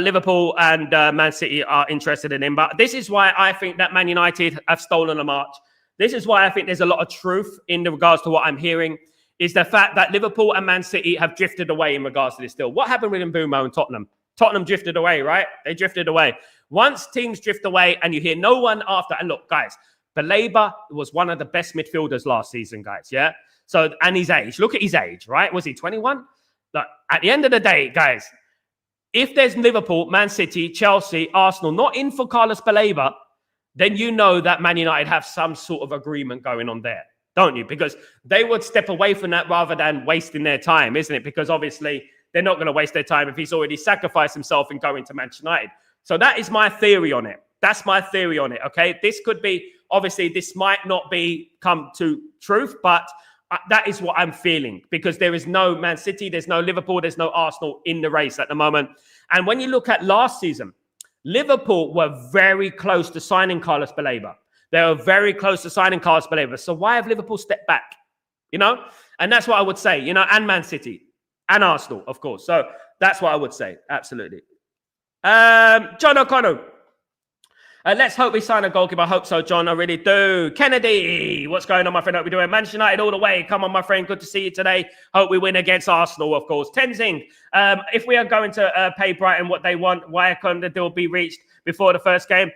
Liverpool and Man City are interested in him. But this is why I think that Man United have stolen a march. This is why I think there's a lot of truth in regards to what I'm hearing, is the fact that Liverpool and Man City have drifted away in regards to this deal. What happened with Mbeumo and Tottenham? Tottenham drifted away, right? They drifted away. Once teams drift away and you hear no one after, and look, guys, Baleba was one of the best midfielders last season, guys, yeah? So, and his age, look at his age, right? Was he 21? Look, at the end of the day, guys, if there's Liverpool, Man City, Chelsea, Arsenal not in for Carlos Baleba, then you know that Man United have some sort of agreement going on there, don't you? Because they would step away from that rather than wasting their time, isn't it? Because obviously they're not going to waste their time if he's already sacrificed himself in going to Manchester United. So that is my theory on it. That's my theory on it, okay? This could be, obviously this might not come to truth, but that is what I'm feeling, because there is no Man City, there's no Liverpool, there's no Arsenal in the race at the moment. And when you look at last season, Liverpool were very close to signing Carlos Baleba. They were very close to signing Carlos Baleba. So why have Liverpool stepped back? And that's what I would say, and Man City and Arsenal, of course. So that's what I would say. Absolutely. John O'Connell. Let's hope we sign a goalkeeper. I hope so, John. I really do. Kennedy, what's going on, my friend? Hope we're doing Manchester United all the way. Come on, my friend. Good to see you today. Hope we win against Arsenal, of course. Tenzing, if we are going to pay Brighton what they want, why can't the deal be reached before the first game?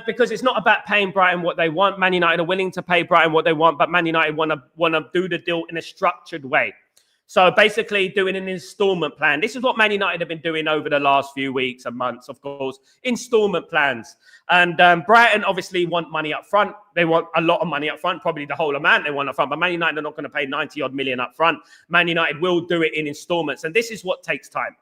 Because it's not about paying Brighton what they want. Man United are willing to pay Brighton what they want, but Man United want to do the deal in a structured way. So basically doing an installment plan. This is what Man United have been doing over the last few weeks and months, of course, installment plans. And Brighton obviously want money up front. They want a lot of money up front, probably the whole amount they want up front. But Man United are not going to pay 90-odd million up front. Man United will do it in installments. And this is what takes time.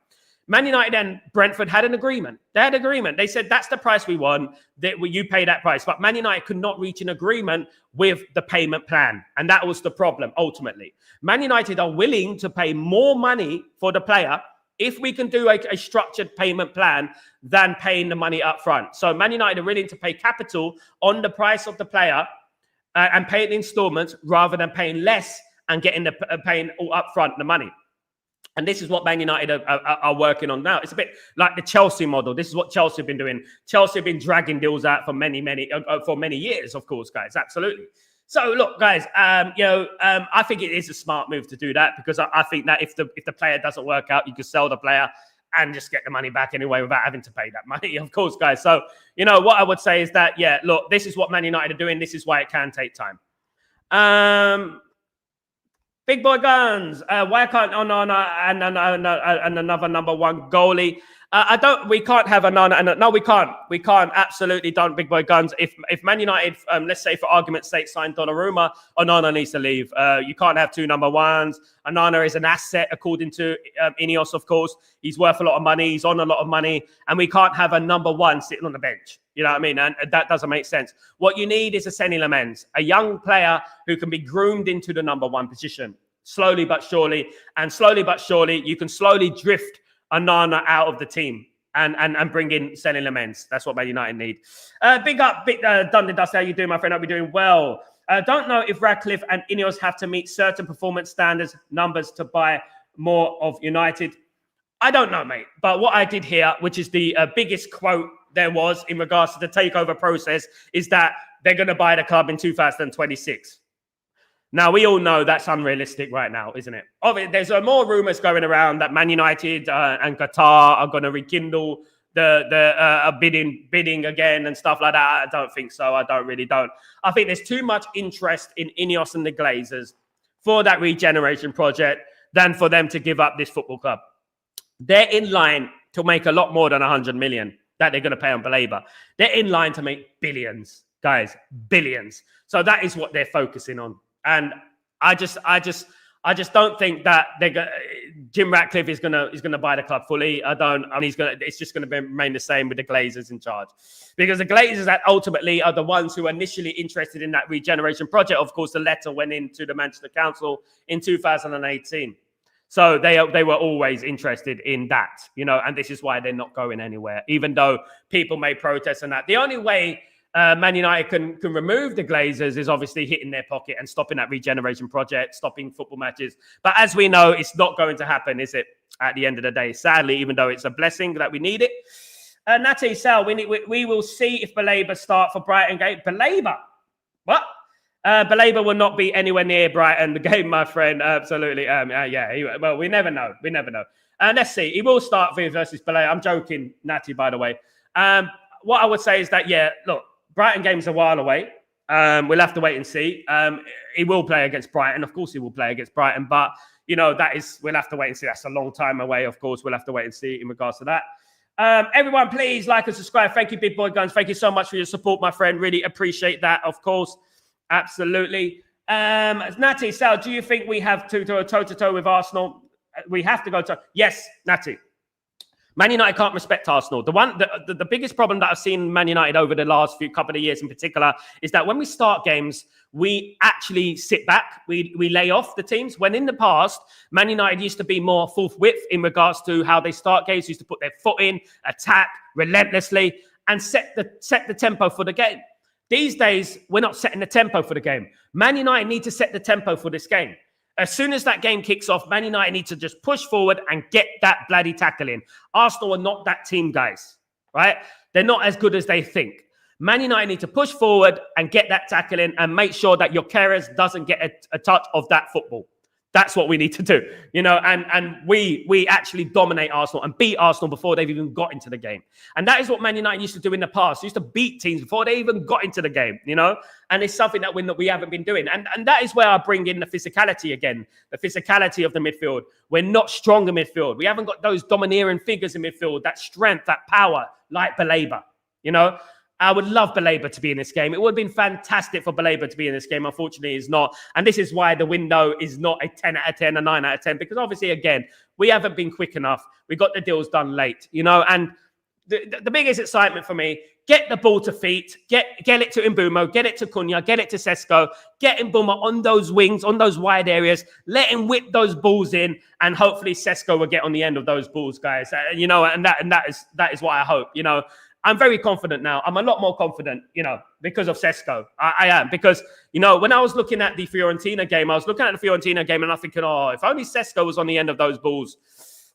Man United and Brentford had an agreement. They had an agreement. They said, that's the price we want, that you pay that price. But Man United could not reach an agreement with the payment plan. And that was the problem, ultimately. Man United are willing to pay more money for the player if we can do a structured payment plan than paying the money up front. So Man United are willing to pay capital on the price of the player and pay it in installments rather than paying less and paying all up front the money. And this is what Man United are working on now. It's a bit like the Chelsea model. This is what Chelsea have been doing. Chelsea have been dragging deals out for many years, of course, guys. Absolutely. So look, guys, I think it is a smart move to do that because I think that if the player doesn't work out, you can sell the player and just get the money back anyway without having to pay that money, of course, guys. So, what I would say is that, look, this is what Man United are doing. This is why it can take time. Big boy guns. Why can't and another number one goalie? We can't have Onana. No, we can't. We can't. Absolutely don't. Big boy guns. If Man United, let's say for argument's sake, signed Donnarumma, Onana needs to leave. You can't have two number ones. Onana is an asset according to Ineos, of course. He's worth a lot of money. He's on a lot of money, and we can't have a number one sitting on the bench. You know what I mean? And that doesn't make sense. What you need is a Senny Lamens, a young player who can be groomed into the number one position, slowly but surely. And slowly but surely, you can slowly drift Onana out of the team and bring in Senny Lamens. That's what Man United need. Big up, Dundee Dust. How you doing, my friend? Hope you're doing well. Don't know if Radcliffe and Ineos have to meet certain performance standards, numbers to buy more of United. I don't know, mate. But what I did hear, which is the biggest quote there was in regards to the takeover process, is that they're going to buy the club in 2026. Now, we all know that's unrealistic right now, isn't it? There's more rumours going around that Man United and Qatar are going to rekindle the bidding again and stuff like that. I don't think so. I don't. I think there's too much interest in Ineos and the Glazers for that regeneration project than for them to give up this football club. They're in line to make a lot more than 100 million that they're going to pay on Baleba. They're in line to make billions, guys, billions. So that is what they're focusing on. And I just don't think that Jim Ratcliffe is gonna buy the club fully. It's just gonna remain the same with the Glazers in charge, because the Glazers that ultimately are the ones who are initially interested in that regeneration project. Of course, the letter went into the Manchester Council in 2018. So they were always interested in that, and this is why they're not going anywhere, even though people may protest and that. The only way Man United can remove the Glazers is obviously hitting their pocket and stopping that regeneration project, stopping football matches. But as we know, it's not going to happen, is it? At the end of the day, sadly, even though it's a blessing that we need it. Natty, Sal, we will see if Baleba start for Brighton game. Baleba? What? Baleba will not be anywhere near Brighton, the game, my friend. Absolutely. Well, we never know. Let's see. He will start versus Baleba. I'm joking, Natty, by the way. What I would say is that, look, Brighton game's a while away. We'll have to wait and see. He will play against Brighton. Of course, he will play against Brighton. But, we'll have to wait and see. That's a long time away. Of course, we'll have to wait and see in regards to that. Everyone, please like and subscribe. Thank you, Big Boy Guns. Thank you so much for your support, my friend. Really appreciate that, of course. Absolutely. Natty, Sal, do you think we have to go toe-to-toe with Arsenal? We have to go to... Yes, Natty. Man United can't respect Arsenal. The biggest problem that I've seen Man United over the last couple of years in particular is that when we start games, we actually sit back. We lay off the teams. When in the past, Man United used to be more forthwith in regards to how they start games, used to put their foot in, attack relentlessly, and set the tempo for the game. These days, we're not setting the tempo for the game. Man United need to set the tempo for this game. As soon as that game kicks off, Man United need to just push forward and get that bloody tackle in. Arsenal are not that team, guys, right? They're not as good as they think. Man United need to push forward and get that tackle in and make sure that your Keres doesn't get a touch of that football. That's what we need to do, and we actually dominate Arsenal and beat Arsenal before they've even got into the game. And that is what Man United used to do in the past. They used to beat teams before they even got into the game, and it's something that we haven't been doing. And that is where I bring in the physicality again, the physicality of the midfield. We're not strong in midfield. We haven't got those domineering figures in midfield, that strength, that power, like Baleba, I would love Baleba to be in this game. It would have been fantastic for Baleba to be in this game. Unfortunately, he's not. And this is why the window is not a 10 out of 10, a 9 out of 10, because obviously, again, we haven't been quick enough. We got the deals done late, and the biggest excitement for me, get the ball to feet, get it to Mbeumo, get it to Cunha, get it to Sesko, get Mbeumo on those wings, on those wide areas, let him whip those balls in, and hopefully Sesko will get on the end of those balls, guys. And that is what I hope, I'm very confident now. I'm a lot more confident, because of Sesko. I am. Because, when I was looking at the Fiorentina game, and I'm thinking, if only Sesko was on the end of those balls.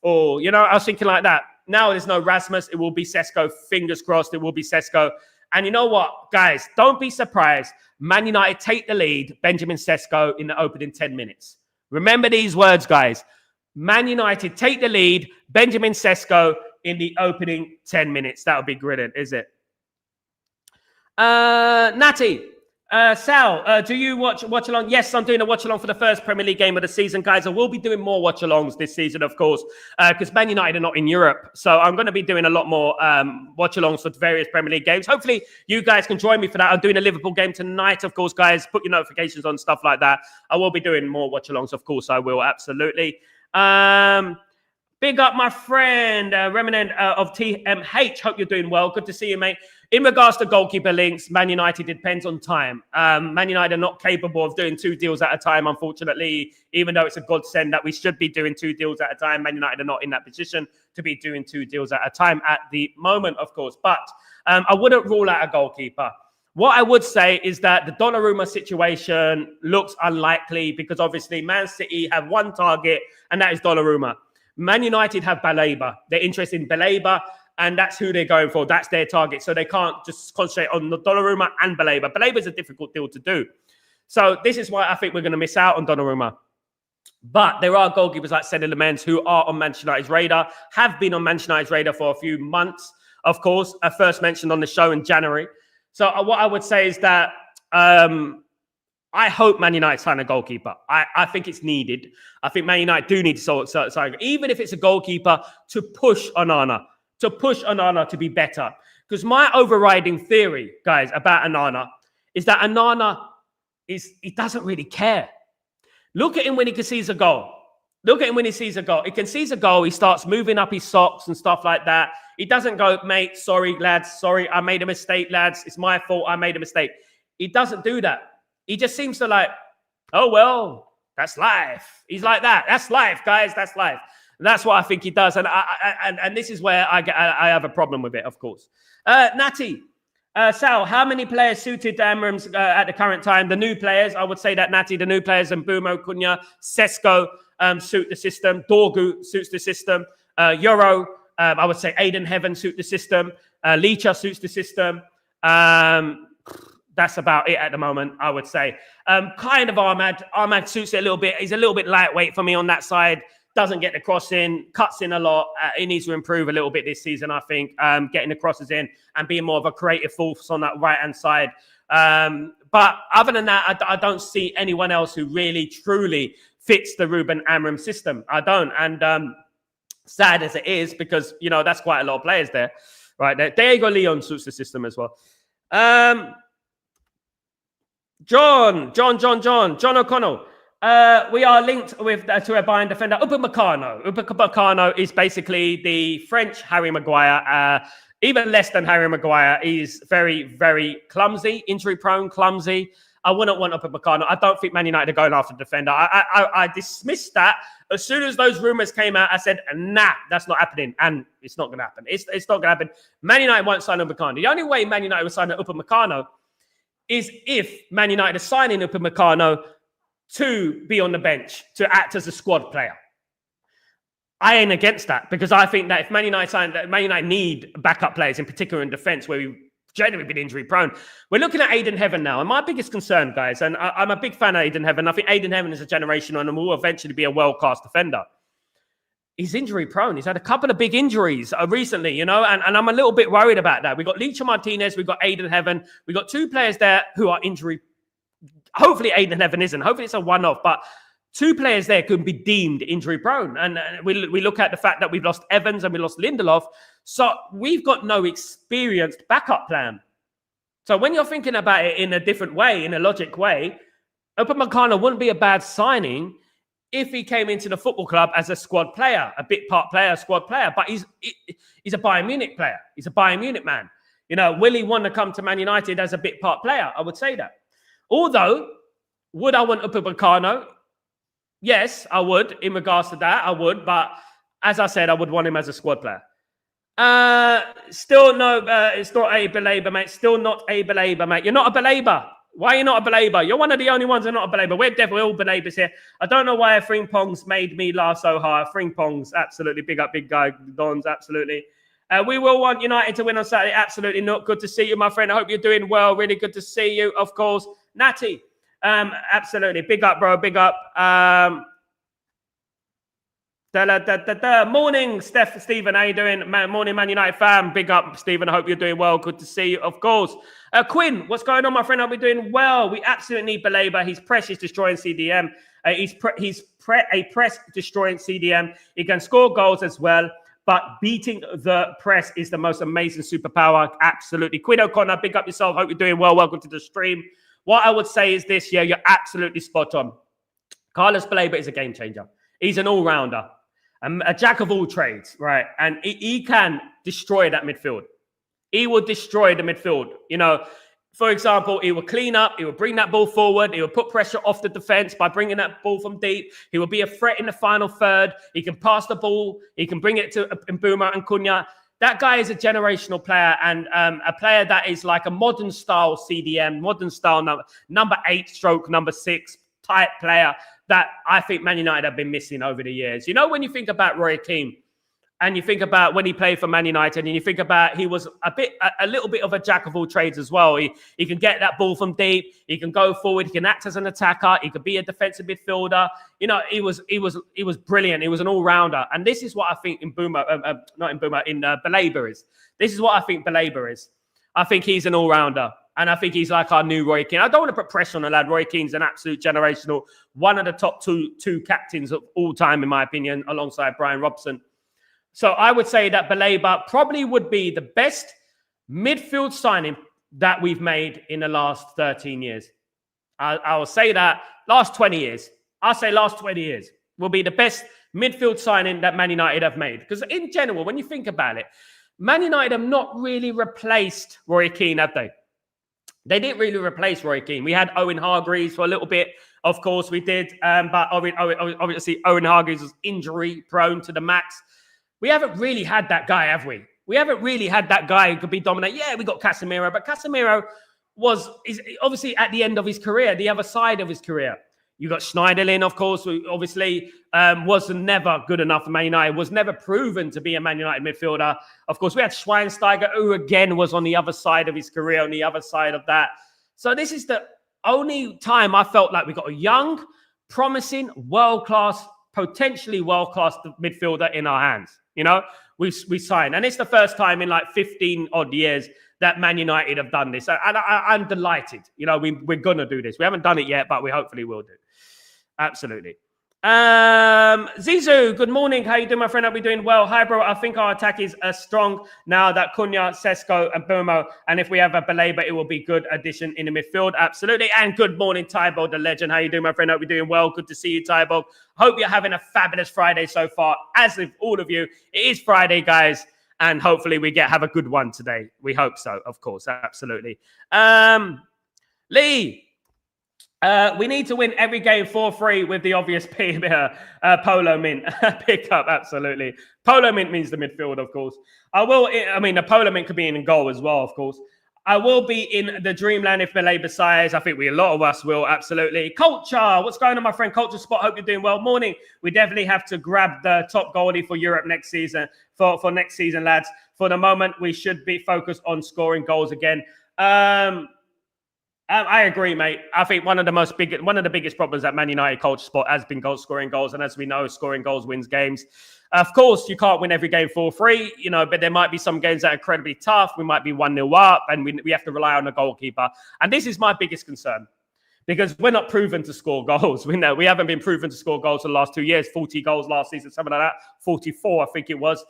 Or, I was thinking like that. Now there's no Rasmus. It will be Sesko. Fingers crossed it will be Sesko. And you know what, guys? Don't be surprised. Man United take the lead. Benjamin Sesko in the opening 10 minutes. Remember these words, guys. Man United take the lead. Benjamin Sesko in the opening 10 minutes. That would be brilliant, is it? Natty, Sal, do you watch along? Yes, I'm doing a watch along for the first Premier League game of the season, guys. I will be doing more watch alongs this season, of course, because Man United are not in Europe. So I'm going to be doing a lot more watch alongs for various Premier League games. Hopefully, you guys can join me for that. I'm doing a Liverpool game tonight, of course, guys. Put your notifications on, stuff like that. I will be doing more watch alongs, of course. I will, absolutely. Big up my friend, Remnant of TMH. Hope you're doing well. Good to see you, mate. In regards to goalkeeper links, Man United depends on time. Man United are not capable of doing 2 deals at a time, unfortunately, even though it's a godsend that we should be doing 2 deals at a time. Man United are not in that position to be doing 2 deals at a time at the moment, of course. But I wouldn't rule out a goalkeeper. What I would say is that the Donnarumma situation looks unlikely because obviously Man City have one target, and that is Donnarumma. Man United have Baleba. They're interested in Baleba, and that's who they're going for. That's their target. So they can't just concentrate on the Donnarumma and Baleba. Baleba is a difficult deal to do. So this is why I think we're going to miss out on Donnarumma. But there are goalkeepers like Senne Lemens who are on Manchester United's radar, have been on Manchester United's radar for a few months, of course. I first mentioned on the show in January. So what I would say is that I hope Man United sign a goalkeeper. I think it's needed. I think Man United do need to sign, even if it's a goalkeeper, to push Onana to be better. Because my overriding theory, guys, about Onana is that Onana he doesn't really care. Look at him when he sees a goal. He can see a goal. He starts moving up his socks and stuff like that. He doesn't go, mate, sorry, lads. Sorry, I made a mistake, lads. It's my fault. I made a mistake. He doesn't do that. He just seems to like, oh, well, that's life. He's like that. That's life, guys. That's life. That's what I think he does. And this is where I have a problem with it, of course. Natty, Sal, how many players suited Amram's at the current time? The new players, I would say that Natty, the new players, and Mbeumo, Cunha, Sesko suit the system. Dorgu suits the system. Euro, I would say Aiden Heaven suit the system. Licha suits the system. That's about it at the moment, I would say. Kind of Ahmad. Ahmad suits it a little bit. He's a little bit lightweight for me on that side. Doesn't get the cross in, cuts in a lot. He needs to improve a little bit this season, I think, getting the crosses in and being more of a creative force on that right-hand side. But other than that, I don't see anyone else who really, truly fits the Ruben Amorim system. I don't. And sad as it is, because, that's quite a lot of players there. Right there. Diego Leon suits the system as well. John O'Connell. We are linked with to a Bayern defender, Upamecano. Upamecano is basically the French Harry Maguire, even less than Harry Maguire. He's very, very clumsy, injury-prone, clumsy. I wouldn't want Upamecano. I don't think Man United are going after the defender. I dismissed that. As soon as those rumours came out, I said, nah, that's not happening. And it's not going to happen. It's not going to happen. Man United won't sign Upamecano. The only way Man United will sign Upamecano is if Man United are signing Upamecano to be on the bench, to act as a squad player. I ain't against that, because I think that if Man United need backup players, in particular in defence, where we generally been injury prone. We're looking at Aiden Heaven now. And my biggest concern, guys, and I'm a big fan of Aiden Heaven. I think Aiden Heaven is a generational and will eventually be a world-class defender. He's injury prone. He's had a couple of big injuries recently, you know, and I'm a little bit worried about that. We've got Licha Martinez, we've got Aiden Heaven. We've got two players there who are injury. Hopefully Aiden Heaven isn't. Hopefully it's a one-off, but two players there could be deemed injury prone. And we look at the fact that we've lost Evans and we lost Lindelof. So we've got no experienced backup plan. So when you're thinking about it in a different way, in a logic way, Upamecano wouldn't be a bad signing if he came into the football club as a squad player, a bit part player, squad player. But he's a Bayern Munich player. He's a Bayern Munich man. You know, will he want to come to Man United as a bit part player? I would say that. Although, would I want Upamecano? Yes, I would. In regards to that, I would. But as I said, I would want him as a squad player. Still no, it's not a Baleba, mate. Still not a Baleba, mate. You're not a Baleba. Why are you not a Baleba? You're one of the only ones who are not a Baleba. We're definitely all Balebas here. I don't know why Frimpong's made me laugh so hard. Frimpong's absolutely big up, big guy. Don's absolutely. We will want United to win on Saturday. Absolutely not. Good to see you, my friend. I hope you're doing well. Really good to see you, of course. Natty, absolutely. Big up, bro. Big up. Morning, Stephen. How you doing? Morning, Man United fan. Big up, Stephen. I hope you're doing well. Good to see you, of course. Quinn, what's going on, my friend? I'll be doing well. We absolutely need Baleba. His press is destroying CDM. He's a press destroying CDM. He can score goals as well. But beating the press is the most amazing superpower. Absolutely. Quinn O'Connor, big up yourself. Hope you're doing well. Welcome to the stream. What I would say is this, yeah, you're absolutely spot on. Carlos Baleba is a game changer. He's an all-rounder. A jack of all trades, right? And he can destroy that midfield. He will destroy the midfield. You know, for example, he will clean up. He will bring that ball forward. He will put pressure off the defense by bringing that ball from deep. He will be a threat in the final third. He can pass the ball. He can bring it to Mbeumo and Cunha. That guy is a generational player and a player that is like a modern style CDM, modern style number 8 stroke number 6 type player that I think Man United have been missing over the years. You know, when you think about Roy Keane and you think about when he played for Man United and you think about he was a little bit of a jack of all trades as well. He can get that ball from deep. He can go forward. He can act as an attacker. He could be a defensive midfielder. You know, he was brilliant. He was an all-rounder. And this is what I think Baleba is. This is what I think Baleba is. I think he's an all-rounder. And I think he's like our new Roy Keane. I don't want to put pressure on the lad. Roy Keane's an absolute generational, one of the top two captains of all time, in my opinion, alongside Brian Robson. So I would say that Baleba probably would be the best midfield signing that we've made in the last 13 years. I will say that last 20 years. I'll say last 20 years will be the best midfield signing that Man United have made. Because in general, when you think about it, Man United have not really replaced Roy Keane, have they? They didn't really replace Roy Keane. We had Owen Hargreaves for a little bit. Of course, we did. But obviously, Owen Hargreaves was injury prone to the max. We haven't really had that guy, have we? We haven't really had that guy who could be dominant. Yeah, we got Casemiro, but Casemiro is obviously at the end of his career, the other side of his career. You got Schneiderlin, of course, who obviously was never good enough for Man United, was never proven to be a Man United midfielder. Of course, we had Schweinsteiger, who again was on the other side of his career, on the other side of that. So this is the only time I felt like we got a young, promising, world-class, potentially world-class midfielder in our hands. You know, we signed. And it's the first time in like 15 odd years that Man United have done this. And I'm delighted. You know, we're going to do this. We haven't done it yet, but we hopefully will do. Absolutely. Zizou, good morning. How you doing, my friend? I'll be doing well. Hi, bro. I think our attack is strong now that Cunha, Sesko, and Mbeumo. And if we have a Baleba, it will be good addition in the midfield. Absolutely. And good morning, Tybo, the legend. How you doing, my friend? I'll be doing well. Good to see you, Tybo. Hope you're having a fabulous Friday so far. As with all of you, it is Friday, guys. And hopefully we have a good one today. We hope so, of course. Absolutely. Lee, we need to win every game 4-3 with the obvious Polo Mint pick up. Absolutely. Polo Mint means the midfield, of course. The Polo Mint could be in goal as well, of course. I will be in the dreamland if Baleba sighs. I think a lot of us will, absolutely. Culture, what's going on, my friend? Culture Spot, hope you're doing well. Morning. We definitely have to grab the top goalie for Europe next season, for next season, lads. For the moment, we should be focused on scoring goals again. I agree, mate. I think one of the biggest problems at Man United Culture Spot has been scoring goals, and as we know, scoring goals wins games. Of course, you can't win every game 4-3, but there might be some games that are incredibly tough. We might be 1-0 up, and we have to rely on the goalkeeper. And this is my biggest concern, because we're not proven to score goals. We haven't been proven to score goals for the last 2 years. 40 goals last season, something like that. 44, I think it was.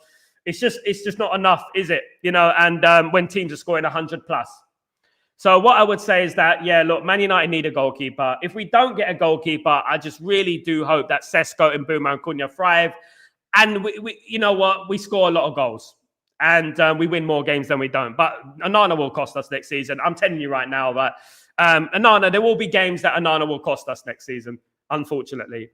It's just not enough, is it? And when teams are scoring 100 plus. So what I would say is that, look, Man United need a goalkeeper. If we don't get a goalkeeper, I just really do hope that Sesko and Mbeumo and Cunha thrive. And we you know what? We score a lot of goals. And we win more games than we don't. But Onana will cost us next season. I'm telling you right now that Onana, there will be games that Onana will cost us next season, unfortunately.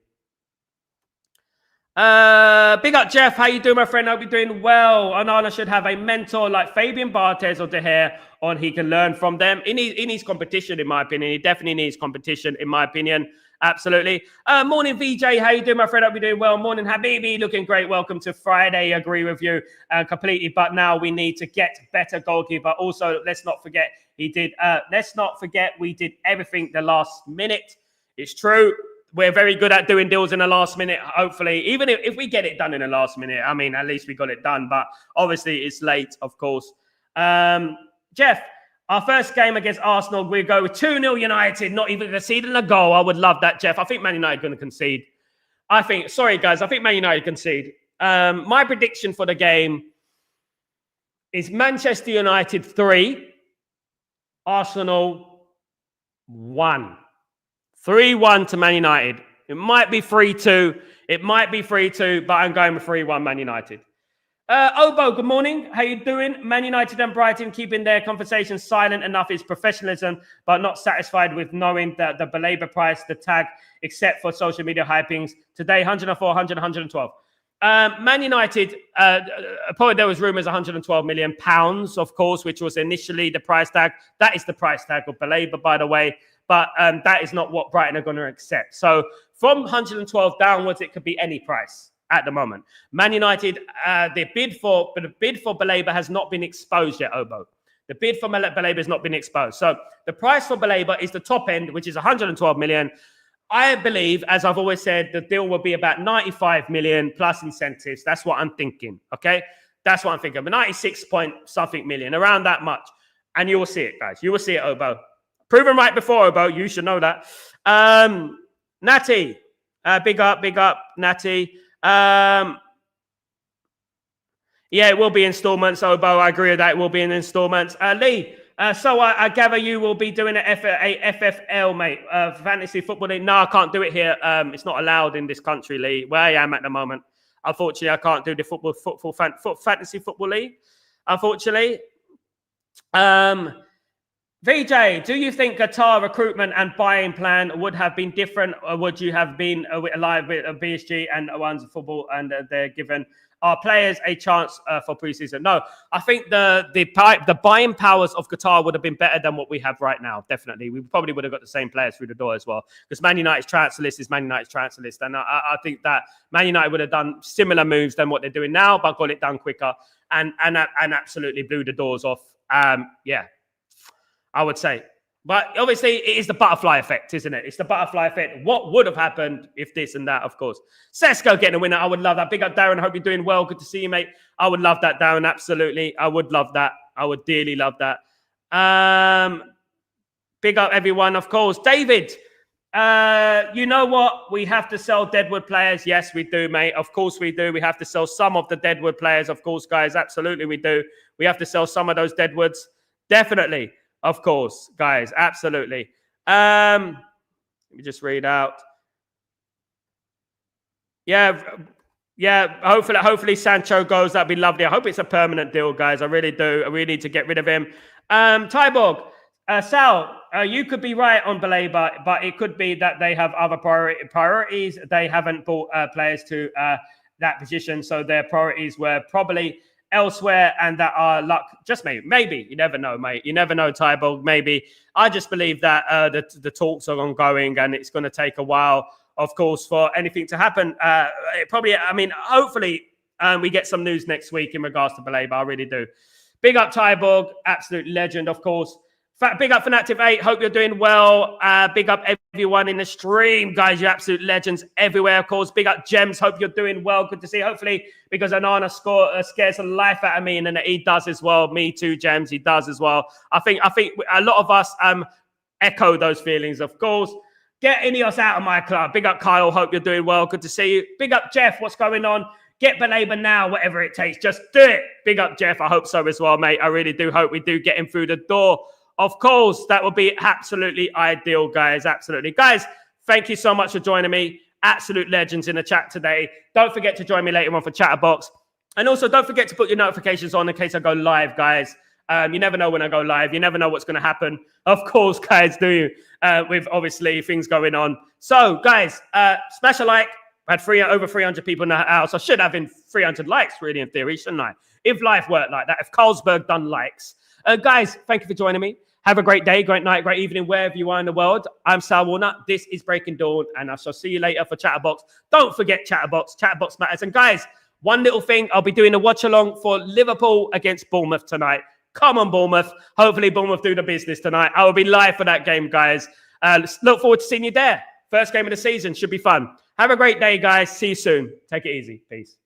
Big up, Jeff. How you doing, my friend? Hope you're doing well. Onana should have a mentor like Fabian Barthez or De Gea on. He can learn from them. He needs competition, in my opinion. He definitely needs competition, in my opinion. Absolutely. Morning, VJ. How you doing, my friend? Hope you're doing well. Morning, Habibi. Looking great. Welcome to Friday. Agree with you completely. But now we need to get better goalkeeper. Also, let's not forget we did everything the last minute. It's true. We're very good at doing deals in the last minute, hopefully. Even if we get it done in the last minute, I mean, at least we got it done. But obviously, it's late, of course. Jeff, our first game against Arsenal, we go with 2-0 United, not even conceding a goal. I would love that, Jeff. I think Man United are going to concede. Sorry, guys, I think Man United concede. My prediction for the game is Manchester United 3, Arsenal 1. 3-1 to Man United. It might be 3-2. But I'm going with 3-1 Man United. Obo, good morning. How you doing? Man United and Brighton keeping their conversation silent enough is professionalism, but not satisfied with knowing that the Baleba price, the tag, except for social media hypings. Today, 104, 100, 112. Man United, probably there was rumours 112 million pounds, of course, which was initially the price tag. That is the price tag of Baleba, by the way. But that is not what Brighton are going to accept. So from 112 downwards, it could be any price at the moment. Man United, the bid for Baleba has not been exposed yet, Obo. The bid for Baleba has not been exposed. So the price for Baleba is the top end, which is 112 million. I believe, as I've always said, the deal will be about 95 million plus incentives. That's what I'm thinking, okay? That's what I'm thinking. 96 point something million, around that much. And you will see it, guys. You will see it, Obo. Proven right before, Obo. You should know that. Natty. Big up, Natty. Yeah, it will be installments, Obo. I agree with that. It will be in installments. Lee, so I gather you will be doing a FFL, mate. Fantasy football league. No, I can't do it here. It's not allowed in this country, Lee, where I am at the moment. Unfortunately, I can't do the fantasy football league. Unfortunately. VJ, do you think Qatar recruitment and buying plan would have been different, or would you have been alive with BSG and one's football, and they're given our players a chance for preseason? No, I think the buying powers of Qatar would have been better than what we have right now. Definitely, we probably would have got the same players through the door as well, because Man United's transfer list is Man United's transfer list, and I think that Man United would have done similar moves than what they're doing now, but got it done quicker and absolutely blew the doors off. Yeah. I would say. But obviously, it is the butterfly effect, isn't it? It's the butterfly effect. What would have happened if this and that, of course. Sesko getting a winner. I would love that. Big up, Darren. Hope you're doing well. Good to see you, mate. I would love that, Darren. Absolutely. I would love that. I would dearly love that. Big up, everyone, of course. David, you know what? We have to sell Deadwood players. Yes, we do, mate. Of course we do. We have to sell some of the Deadwood players. Of course, guys. Absolutely, we do. We have to sell some of those Deadwoods. Definitely. Of course, guys, absolutely. Let me just read out. Yeah. Hopefully Sancho goes. That'd be lovely. I hope it's a permanent deal, guys. I really do. I really need to get rid of him. Tyborg, Sal, you could be right on Baleba, but it could be that they have other priorities. They haven't brought players to that position, so their priorities were probably elsewhere and that our luck just maybe, you never know, mate. You never know, Tyborg, maybe. I just believe that the talks are ongoing and it's going to take a while, of course, for anything to happen. Hopefully we get some news next week in regards to Baleba. I really do. Big up Tyborg, absolute legend, of course. Big up Fanatic8, hope you're doing well. Big up everyone in the stream, guys. You're absolute legends everywhere, of course. Big up Gems, hope you're doing well. Good to see. Hopefully, because Anana scares the life out of me, and then he does as well. Me too, Gems, he does as well. I think a lot of us echo those feelings, of course. Get Ineos out of my club. Big up Kyle, hope you're doing well. Good to see you. Big up Jeff, what's going on? Get Baleba now, whatever it takes. Just do it. Big up Jeff, I hope so as well, mate. I really do hope we do get him through the door. Of course, that would be absolutely ideal, guys. Absolutely. Guys, thank you so much for joining me. Absolute legends in the chat today. Don't forget to join me later on for Chatterbox. And also, don't forget to put your notifications on in case I go live, guys. You never know when I go live. You never know what's going to happen. Of course, guys, do you? With obviously things going on. So, guys, smash a like. I had over 300 people in the house. I should have been 300 likes, really, in theory, shouldn't I? If life worked like that. If Carlsberg done likes. Guys, thank you for joining me. Have a great day, great night, great evening, wherever you are in the world. I'm Sal Warner. This is Breaking Dawn, and I shall see you later for Chatterbox. Don't forget Chatterbox. Chatterbox matters. And guys, one little thing, I'll be doing a watch-along for Liverpool against Bournemouth tonight. Come on, Bournemouth. Hopefully, Bournemouth do the business tonight. I will be live for that game, guys. Look forward to seeing you there. First game of the season. Should be fun. Have a great day, guys. See you soon. Take it easy. Peace.